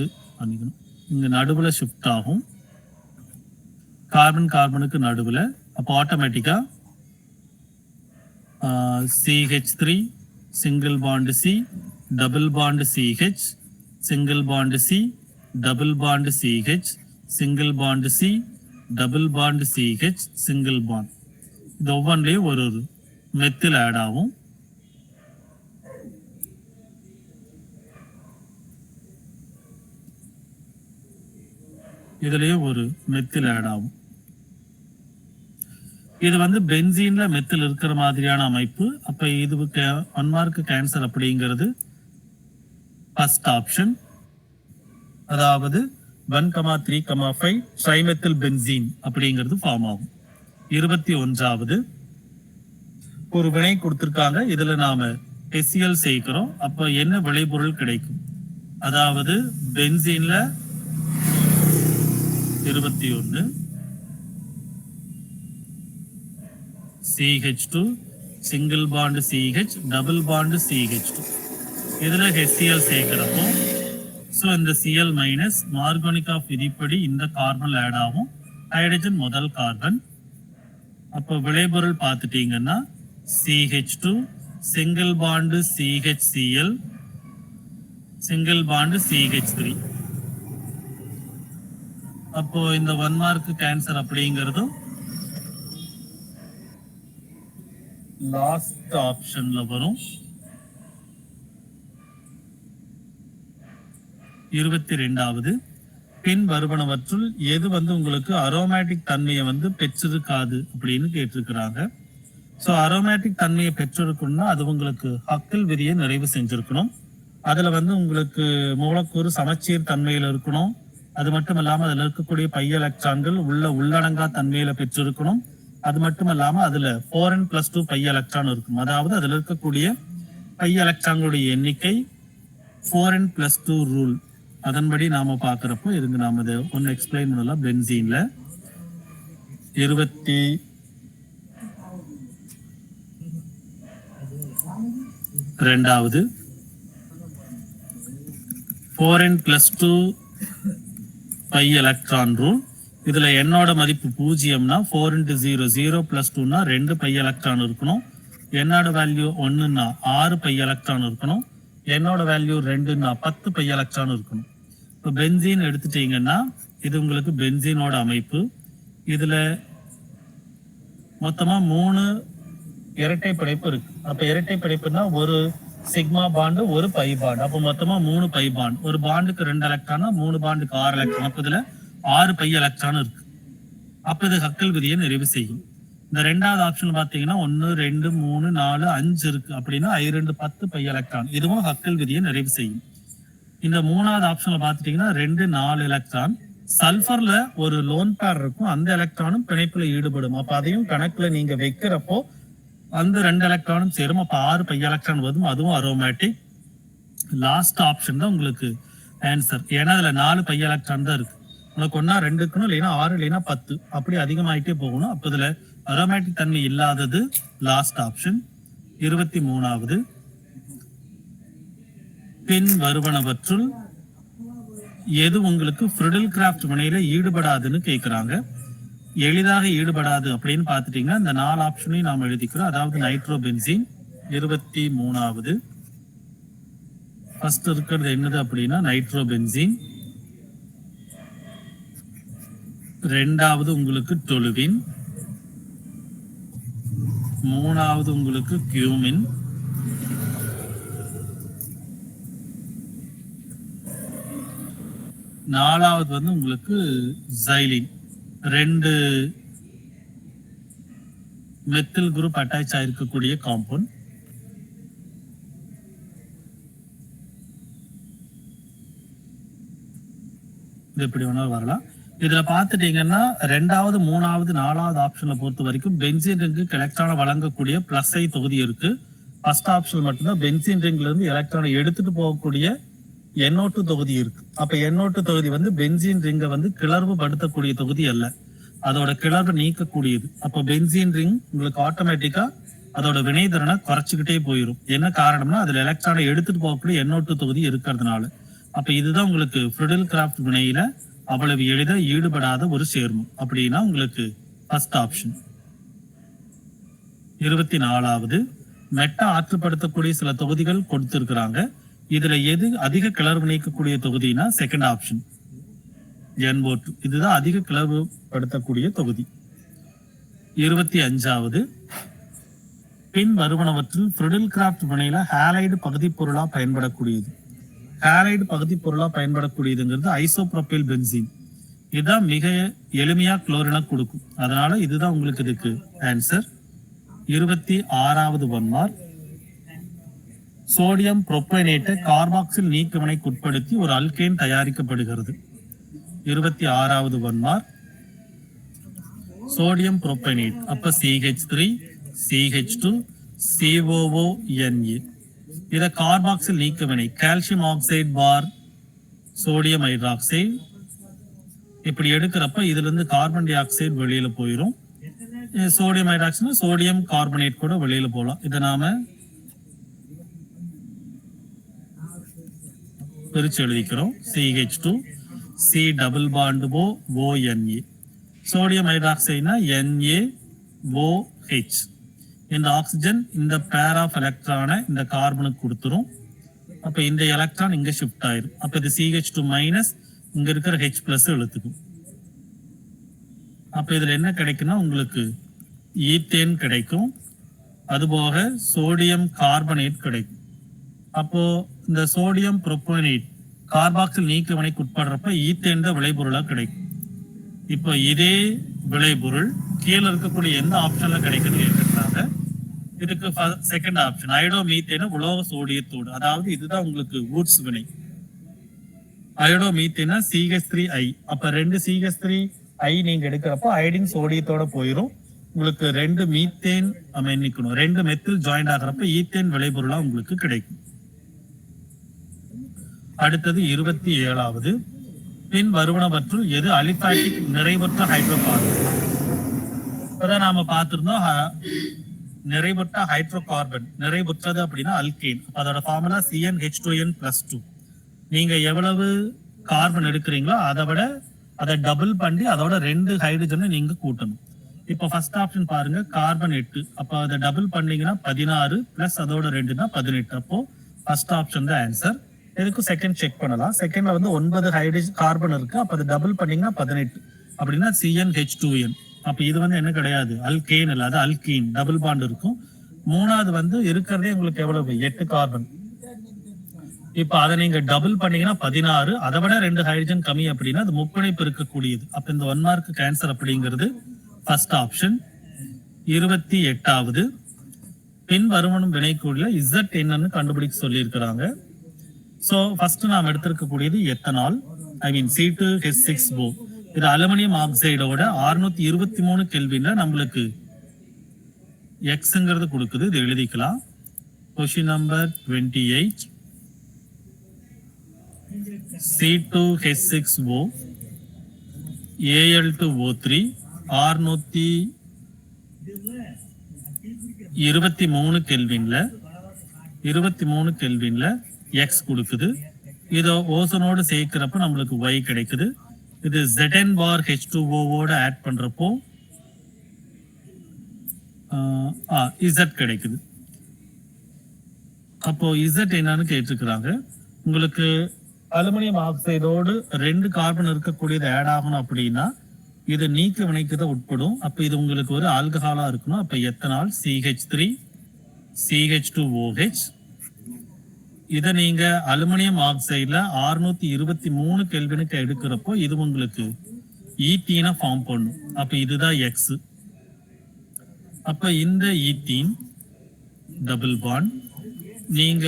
இங்க நடுவுல ஷிஃப்ட் ஆகும் கார்பன் கார்பனுக்கு நடுவுல. அப்போ ஆட்டோமேட்டிக்கா CH3 single bond C double bond CH single bond C double bond CH single bond C double bond CH single bond. இது ஒவ்வொன்றிலையும் ஒரு மெத்தில் ஆட் ஆகும். இதுலயே ஒரு மெத்தில் ஆட் ஆகும். இது வந்து பென்சீன்ல மெத்தில் இருக்கிற மாதிரியான அமைப்பு. அப்ப இதுக்கு 1 மார்க்கு ஆன்சர் அப்படிங்கிறது ஃபர்ஸ்ட் ஆப்ஷன். அதாவது 1,3,5 ட்ரைமெத்தில் பென்சீன் அப்படிங்கிறது ஃபார்ம் ஆகும். 21வது ஒரு வினை கொடுத்திருக்காங்க. இதுல நாம HCl சேர்க்கிறோம். அப்ப என்ன விளைபொருள் கிடைக்கும்? அதாவது பென்சீன்ல 21 CH2 single bond CH double bond CH2. இதுல HCl சேர்க்கிறப்போ சோ இந்த Cl மைனஸ் மார்கானிக் ஆஃப் விதிப்படி இந்த கார்பன் ஆட் ஆகும். ஹைட்ரஜன் முதல் கார்பன். அப்ப விளைபொருள் பார்த்துட்டீங்கன்னா CH2 single bond CHCl, single bond CH3. அப்போ இந்த 1 மார்க் கேன்சர் அப்படிங்கிறதும் லாஸ்ட் ஆப்ஷன்ல வரும். 22வது பின் வருவனவற்றுள் எது உங்களுக்கு அரோமேட்டிக் தன்மையை பெற்றிருக்காது அப்படின்னு கேட்டிருக்கிறாங்க. ஸோ அரோமேட்டிக் தன்மையை பெற்றிருக்கணும்னா அது உங்களுக்கு ஹக்கல் விதியை நிறைவு செஞ்சிருக்கணும். அதுல உங்களுக்கு மூலக்கூறு சமச்சீர் தன்மையில இருக்கணும். அது மட்டும் இல்லாம அதுல இருக்கக்கூடிய பை எலக்ட்ரான்கள் உள்ளடங்கா தன்மையில பெற்றிருக்கணும். அது மட்டும் இல்லாம அதுல 4n+2 பை எலக்ட்ரான் இருக்கும். அதாவது அதுல இருக்கக்கூடிய பை எலக்ட்ரான்களுடைய எண்ணிக்கை 4n+2 ரூல். அதன்படி நாம பாக்குறப்போ இதுங்க நாம இதை ஒன்னு எக்ஸ்பிளைன் பண்ணலாம். பென்சீன்ல 22வது 4n+2 பை எலக்ட்ரான் ரூல். இதுல என்னோட மதிப்பு 0னா 4 × 0 0 + 2னா 2 பை எலக்ட்ரான் இருக்கணும். என்னோட வேல்யூ 1னா 6 பை எலக்ட்ரான் இருக்கணும். என்னோட வேல்யூ 2னா 10 பை எலக்ட்ரான் இருக்கணும். இப்போ பென்சீன் எடுத்துட்டீங்கன்னா இது உங்களுக்கு பென்சீனோட அமைப்பு. இதுல மொத்தமா 3 இரட்டை பிணைப்பு இருக்கு. அப்ப இரட்டை பிணைப்புனா ஒரு சிக்மா பாண்டு ஒரு பை பாண்டு. அப்போ மொத்தமா 3 பை பாண்டு. ஒரு பாண்டுக்கு 2 எலக்ட்ரானா 3 பாண்டுக்கு 6 எலக்ட்ரான். அப்ப இதுல 6 பை எலக்ட்ரான் இருக்கு. அப்ப இது ஹக்கல் விதியை நிறைவு செய்யும். இந்த 2வது ஆப்ஷன் பாத்தீங்கன்னா 1 2 3 4 5 இருக்கு. அப்படின்னா I2 10 பை எலக்ட்ரான். இதுவும் ஹக்கல் விதியை நிறைவு செய்யும். இந்த 3வது ஆப்ஷன்ல பாத்துட்டீங்கன்னா 2 4 எலக்ட்ரான். சல்ஃபர்ல ஒரு லோன் பேர் இருக்கும். அந்த எலக்ட்ரானும் பிணைப்புல ஈடுபடும். அப்ப அதையும் கணக்குல நீங்க வைக்கிறப்போ அந்த 2 எலக்ட்ரானும் சேரும். அப்ப 6 பை எலக்ட்ரான் வரும். அதுவும் அரோமேட்டிக். லாஸ்ட் ஆப்ஷன் தான் உங்களுக்கு ஆன்சர். ஏன்னா அதுல 4 பை எலக்ட்ரான் தான் இருக்கு. உனக்கு ஒன்னா 2 இருக்கணும், இல்லைன்னா 6 இல்லைன்னா 10 அப்படி அதிகமாயிட்டே போகணும். அப்ப இதுல அரோமேட்டிக் தன்மை இல்லாதது லாஸ்ட் ஆப்ஷன். 23வது பின் வருவனவற்றுள் எது உங்களுக்கு ஃப்ரிடல் கிராஃப்ட் வினையில ஈடுபடாதுன்னு கேட்கிறாங்க. எளிதாக ஈடுபடாது அப்படின்னு பாத்துட்டீங்கன்னா இந்த 4 ஆப்ஷனையும் நாம எழுதிக்கிறோம். அதாவது நைட்ரோபென்சீன். 23வது ஃபர்ஸ்ட் இருக்கிறது என்னது அப்படின்னா நைட்ரோபென்சீன். 2வது உங்களுக்கு டொலுவின். 3வது உங்களுக்கு கியூமின். 4வது உங்களுக்கு ஜைலின். 2 மெத்தில் குரூப் அட்டாச் ஆயிருக்கக்கூடிய காம்பவுண்ட். இது எப்படி வேணாலும் வரலாம். இதுல பாத்துட்டீங்கன்னா 2வது 3வது 4வது ஆப்ஷன்ல பொறுத்த வரைக்கும் பென்சீன் ரிங்குக்கு எலக்ட்ரானை வழங்கக்கூடிய பிளஸ் ஐ தொகுதி இருக்கு. ஃபர்ஸ்ட் ஆப்ஷன் மட்டும்தான் பென்சீன் ரிங்ல இருந்து எலக்ட்ரானை எடுத்துட்டு போகக்கூடிய NO2 தொகுதி இருக்கு. அப்ப NO2 தொகுதி பென்சீன் ரிங்கை கிளர்வு படுத்தக்கூடிய தொகுதி அல்ல. அதோட கிளர்வு நீக்கக்கூடியது. அப்ப பென்சீன் ரிங் உங்களுக்கு ஆட்டோமேட்டிக்கா அதோட வினைத்திறனை குறைச்சிக்கிட்டே போயிடும். என்ன காரணம்னா அதுல எலக்ட்ரானை எடுத்துட்டு போகக்கூடிய NO2 தொகுதி இருக்கிறதுனால. அப்ப இதுதான் உங்களுக்கு ஃப்ரிடல் கிராஃப்ட் வினையில அவ்வளவு எளிதா ஈடுபடாத ஒரு சேர்மம். அப்படின்னா உங்களுக்கு ஃபர்ஸ்ட் ஆப்ஷன். 24வது மெட்டா ஆற்றுப்படுத்தக்கூடிய சில தொகுதிகள் கொடுத்திருக்கிறாங்க. இதுல எது அதிக கிளர்வு நீக்கக்கூடிய தொகுதினா செகண்ட் ஆப்ஷன் NO2. இதுதான் அதிக கிளர்வு படுத்தக்கூடிய தொகுதி. 25வது பின் வருவனவற்றில் ஃப்ரிடல் கிராஃப்ட் வினையில ஹாலைடு பகுதி பொருளா பயன்படக்கூடியது. ஹாலைடு பகுதி பொருளா பயன்படக்கூடியதுங்கிறது ஐசோப்ரோபைல் பென்சீன். இதுதான் மிக எளிமையா குளோரினை கொடுக்கும். அதனால இதுதான் உங்களுக்கு இதுக்கு ஆன்சர். 26வது 1 மார்க். சோடியம் புரோப்பைனேட்டை கார்பாக்சில் நீக்குவினைக்கு உட்படுத்தி ஒரு அல்கேன் தயாரிக்கப்படுகிறது. 26வது 1 மார்க். சோடியம் புரோப்பைனேட் அப்ப CH3 CH2 COONA. இத கார்பாக்சில் நீக்குவினை கால்சியம் ஆக்சைடு பார் சோடியம் ஹைட்ராக்சைடு இப்படி எடுக்கிறப்ப இதுல இருந்து கார்பன் டை ஆக்சைடு வெளியில போயிடும். சோடியம் ஹைட்ராக்சைடு சோடியம் கார்பனேட் கூட வெளியில போகலாம். இதை நாம பிரிச்சு எழுதிக்கிறோம். CH2 C double bond ONA. Sodium ஹைட்ராக்சைடுனா NaOH. இந்த ஆக்சிஜன் இந்த பேர் ஆஃப் எலக்ட்ரானை இந்த கார்பனுக்கு கொடுத்துரும். அப்ப இந்த எலக்ட்ரான் இங்க ஷிஃப்ட் ஆயிரும். அப்ப இது CH2 மைனஸ் இங்க இருக்கிற H பிளஸ் இழுத்துக்கும். அப்ப இதுல என்ன கிடைக்குன்னா உங்களுக்கு ஈத்தேன் கிடைக்கும். அதுபோக சோடியம் கார்பனேட் கிடைக்கும். அப்போ இந்த சோடியம் புரோப்பனேட் கார்பாக்சில் நீக்க வினைக்கு உட்படுறப்ப ஈத்தேன் தான் விளைபொருளா கிடைக்கும். இப்போ இதே விளைபொருள் கீழே இருக்கக்கூடிய எந்த ஆப்ஷன்ல கிடைக்குதுன்னு கேட்கறாங்க. இதுக்கு செகண்ட் ஆப்ஷன் அயோடோமீத்தேன உலோக சோடியத்தோடு, அதாவது இதுதான் உங்களுக்கு வூட்ஸ் வினை. அயோடோமீத்தேனா CH3I. அப்ப 2 CH3I நீங்க எடுக்கிறப்போ அயோடின் சோடியத்தோட போயிடும். உங்களுக்கு 2 மீத்தேன் நிக்கணும், 2 மெத்தில் ஜாயிண்ட் ஆகிறப்ப ஈத்தேன் விளைபொருளா உங்களுக்கு கிடைக்கும். அடுத்தது 27வது, பின் வருவனவற்றுள் எது அலிபாட்டிக் நிறைவுற்ற ஹைட்ரோகார்பன். இப்பதான் நாம பார்த்திருந்தோம் நிறைவுற்ற ஹைட்ரோகார்பன். நிறைவுற்றது அப்படின்னா அல்கேன். அதோட ஃபார்முலா CnH2n+2. நீங்க எவ்வளவு கார்பன் எடுக்கிறீங்களோ அதை விட அதை டபுள் பண்ணி அதோட 2 ஹைட்ரஜனை நீங்க கூட்டணும். இப்போ ஃபர்ஸ்ட் ஆப்ஷன் பாருங்க, கார்பன் 8. அப்போ அதை டபுள் பண்ணீங்கன்னா 16 பிளஸ் அதோட 2னா 18. அப்போ ஃபர்ஸ்ட் ஆப்ஷன் தான் ஆன்சர். இதுக்கு செகண்ட் செக் பண்ணலாம். செகண்ட்ல வந்து 9 ஹைட்ரஜன் கார்பன் இருக்கு. அப்ப அதை டபுள் பண்ணீங்கன்னா 18 அப்படின்னா CnH2n. அப்ப இது வந்து என்ன கிடையாது, அல்கேன் இல்ல, அது அல்கீன், டபுள் பாண்ட் இருக்கும். மூணாவது வந்து இருக்கிறதே உங்களுக்கு எவ்வளவு 8 கார்பன். இப்ப அதை நீங்க டபுள் பண்ணீங்கன்னா 16, அதை விட 2 ஹைட்ரஜன் கம்மி அப்படின்னா அது முப்பிணைப்பு இருக்கக்கூடியது. அப்ப இந்த 1 மார்க் கேன்சர் அப்படிங்கிறது ஃபர்ஸ்ட் ஆப்ஷன். 28வது, பின் வருவனும் வினைக்குள்ள Z என்னன்னு கண்டுபிடிக்க சொல்லி இருக்கிறாங்க. சோ ஃபர்ஸ்ட் நாம் எடுத்திருக்கக்கூடியது எத்தனால், ஐ மீன் C2H6O. இது அலுமினியம் ஆக்சைடோட 623 கெல்வின்ல நம்மளுக்கு எக்ஸ்ங்கிறது கொடுக்குது. இது எழுதிக்கலாம். Question number 28, C2H6O Al2O3 623 கெல்வின்ல X கொடுக்குது. இதை ஓசனோடு சேர்க்கிறப்ப நம்மளுக்கு Y கிடைக்குது. இது Zn bar H2O ஆட் பண்றப்போ Z கிடைக்குது. அப்போ Z என்னன்னு கேட்டிருக்கிறாங்க. உங்களுக்கு அலுமினியம் ஆக்சைடோடு 2 கார்பன் இருக்கக்கூடியது ஆட் ஆகணும் அப்படின்னா இது நீக்க வினைக்கு தான் உட்படும். அப்ப இது உங்களுக்கு ஒரு ஆல்கஹாலா இருக்கணும். அப்ப எத்தனால் CH3 CH2OH. இதை நீங்க அலுமினியம் ஆக்சைடுல 623 கெல்வினுக்கு எடுக்கிறப்போ இது உங்களுக்கு ஈத்தீனை ஃபார்ம் பண்ணும். அப்ப இதுதான் எக்ஸ். அப்ப இந்த ஈத்தீன் டபுள் பாண்ட் நீங்க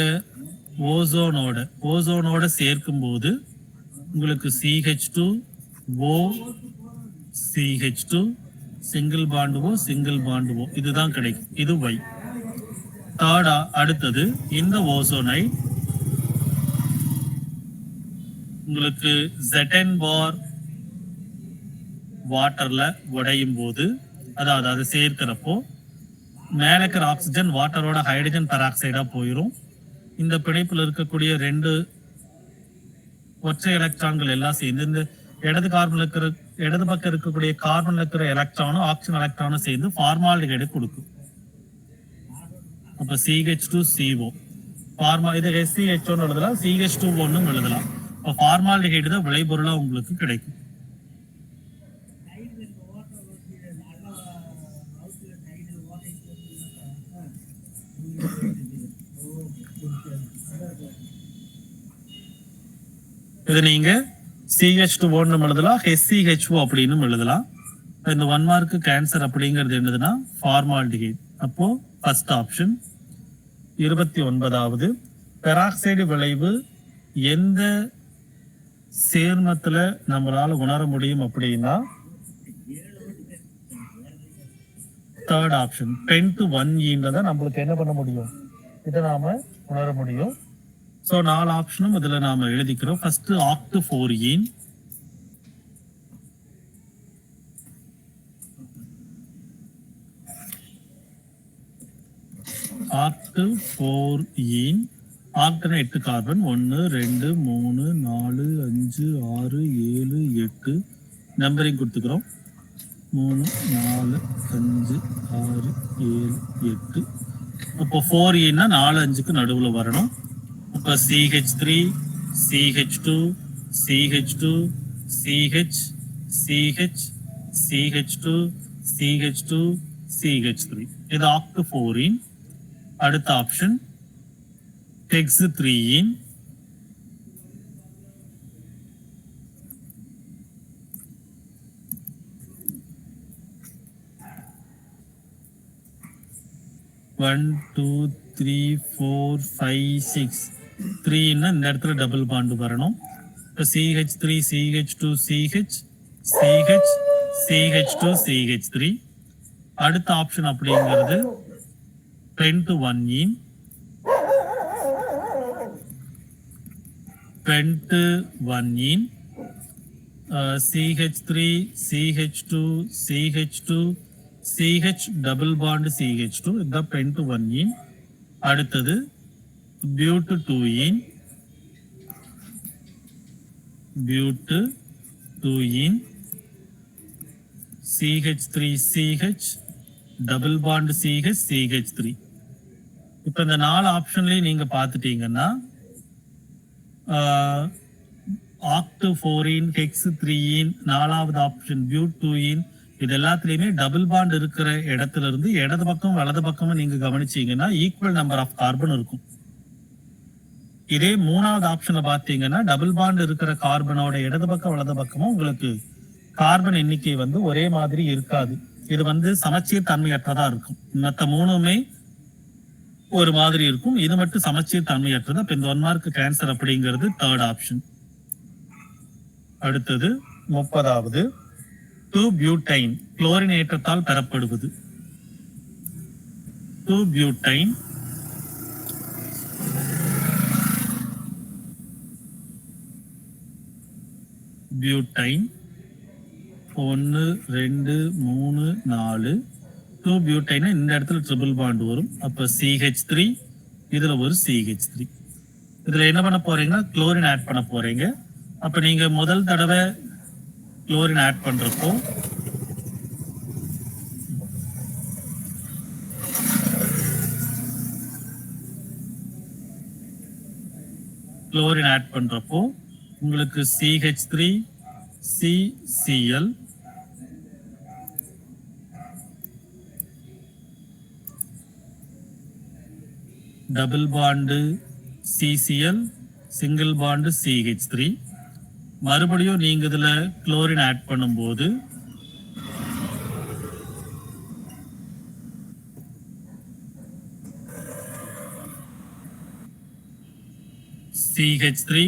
ஓசோனோட சேர்க்கும் போது உங்களுக்கு CH2O CH2 சிங்கிள் பாண்டுவோ இதுதான் கிடைக்கும். இது Y. தேர்டா அடுத்தது இந்த ஓசோனை உங்களுக்கு Zn bar வாட்டர்ல உடையும் போது, அதாவது அதை சேர்க்கிறப்போ மேல இருக்கிற ஆக்சிஜன் வாட்டரோட ஹைட்ரஜன் பெராக்சைடா போயிடும். இந்த பிணைப்புல இருக்கக்கூடிய 2 ஒற்றை எலக்ட்ரான்கள் எல்லாம் சேர்ந்து இந்த இடது பக்கம் இருக்கக்கூடிய கார்பன்ல இருக்கிற எலக்ட்ரானும் ஆக்சிஜன் எலக்ட்ரானும் சேர்ந்து ஃபார்மால்டிஹைடு கொடுக்கும். அப்ப CH2CO இது SCHO எழுதலாம், CH2O எழுதலாம். இப்ப ஃபார்மால்டிஹைடு தான் விளைபொருளா உங்களுக்கு கிடைக்கும். இது நீங்க CH2O எழுதலாம், SCHO அப்படின்னு எழுதலாம். இந்த 1 மார்க் கேன்சர் அப்படிங்கிறது என்னதுன்னா ஃபார்மால்டிஹைடு. அப்போ ஃபர்ஸ்ட் ஆப்ஷன். 29வது, பெராக்சைடு விளைவு எந்த சேர்மத்துல நம்மளால உணர முடியும் அப்படின்னா தேர்ட் ஆப்ஷன் 10-1 தான் நம்மளுக்கு என்ன பண்ண முடியும், இதை நாம உணர முடியும். சோ 4 ஆப்ஷனும் இதுல நாம எழுதிக்கிறோம். ஃபர்ஸ்ட் Oct4ஈன், Oct4ஈன் ஆக்டன 8 கார்பன் 1 2 3 4 5 6 7 8 நம்பரிங் கொடுத்துக்கிறோம். 3 4 5 6 7 8. அப்போ 4E-னா 4 5க்கு நடுவில் வரணும். அப்போ CH3 CH2 CH2 CH CH CH2 CH2 CH3. இது octo-4ene. அடுத்த option hex-3ene. One, two, three, four, five, six. 3 இந்த இடத்துல டபுள் பாண்ட் வரணும். இப்போ CH3 CH2 CH CH CH2 CH3. அடுத்த ஆப்ஷன் அப்படிங்கிறது pent-1ene. pent-1ene. CH3 CH2 CH2 CH double bond CH2. இதுதான் pent-1ene. அடுத்தது but-2ene. but-2ene. CH3 CH double bond CH CH3. இப்போ இந்த 4 ஆப்ஷன்லையும் நீங்க பார்த்துட்டீங்கன்னா octo-4ene hex-3ene 4வது ஆப்ஷன் but-2ene இது எல்லாத்துலயுமே டபுள் பாண்ட் இருக்கிற இடத்துல இருந்து இடது பக்கம் வலது பக்கமும் நீங்க கவனிச்சீங்கன்னா ஈக்குவல் நம்பர் ஆஃப் கார்பன் இருக்கும். இதே 3வது ஆப்ஷனை பார்த்தீங்கன்னா டபுள் பாண்ட் இருக்கிற கார்பனோட இடது பக்கம் வலது பக்கமும் உங்களுக்கு கார்பன் எண்ணிக்கை ஒரே மாதிரி இருக்காது. இது சமச்சீர் தன்மையற்றதா இருக்கும். மற்ற 3மே ஒரு மாதிரி இருக்கும். இது மட்டும் சமச்சீர் தன்மையற்றது. அப்ப இந்த 1 மார்க் கேன்சர் அப்படிங்கிறது 3rd ஆப்ஷன். அடுத்தது 30வது 2-butane chlorine ஏற்றத்தால் பெறப்படுவது. 2-butane butane 1 2 3 4. 2-butane இந்த இடத்துல ட்ரிபிள் பாண்ட் வரும். அப்ப CH3 இதுல ஒரு CH3. இதுல என்ன பண்ண போறீங்கன்னா குளோரின் ஆட் பண்ண போறீங்க. அப்ப நீங்க முதல் தடவை குளோரின் ஆட் பண்றப்போ உங்களுக்கு CH3 CCl double bond CCl single bond CH3. மறுபடியும் நீங்க இதுல குளோரின் ஆட் பண்ணும்போது CH3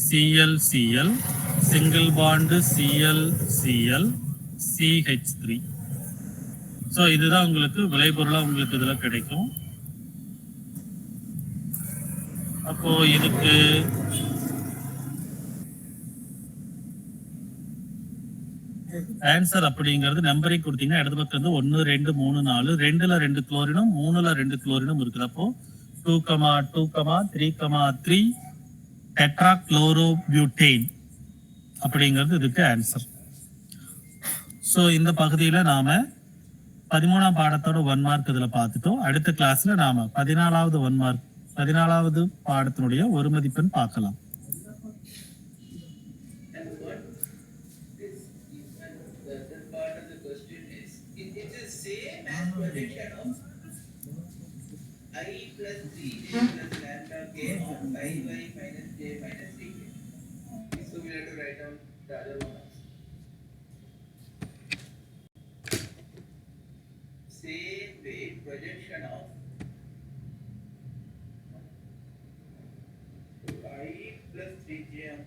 ClCl single bond ClCl CH3. So இதுதான் உங்களுக்கு விளைபொருளா உங்களுக்கு இதுல கிடைக்கும். அப்போ இதுக்கு ஆன்சர் அப்படிங்கிறது நம்பரிங் கொடுத்தீங்கன்னா இடது பக்கம் 1 2 3 4. 2ல 2 குளோரினும் 3ல 2 குளோரினும் இருக்கிறப்போ 2, 2, 3, 3 டெட்ராக்ளோரோபியூட்டேன் அப்படிங்கிறது இதுக்கு ஆன்சர். ஸோ இந்த பகுதியில நாம 13ஆம் பாடத்தோட 1 மார்க் இதுல பார்த்துட்டோம். அடுத்த கிளாஸ்ல நாம 14வது பாடத்தினுடைய ஒரு மதிப்பெண் பார்க்கலாம். I plus 3j plus lambda k on 5y minus j minus 3k. So we have to write down the other one also. Same way projection of I plus 3j on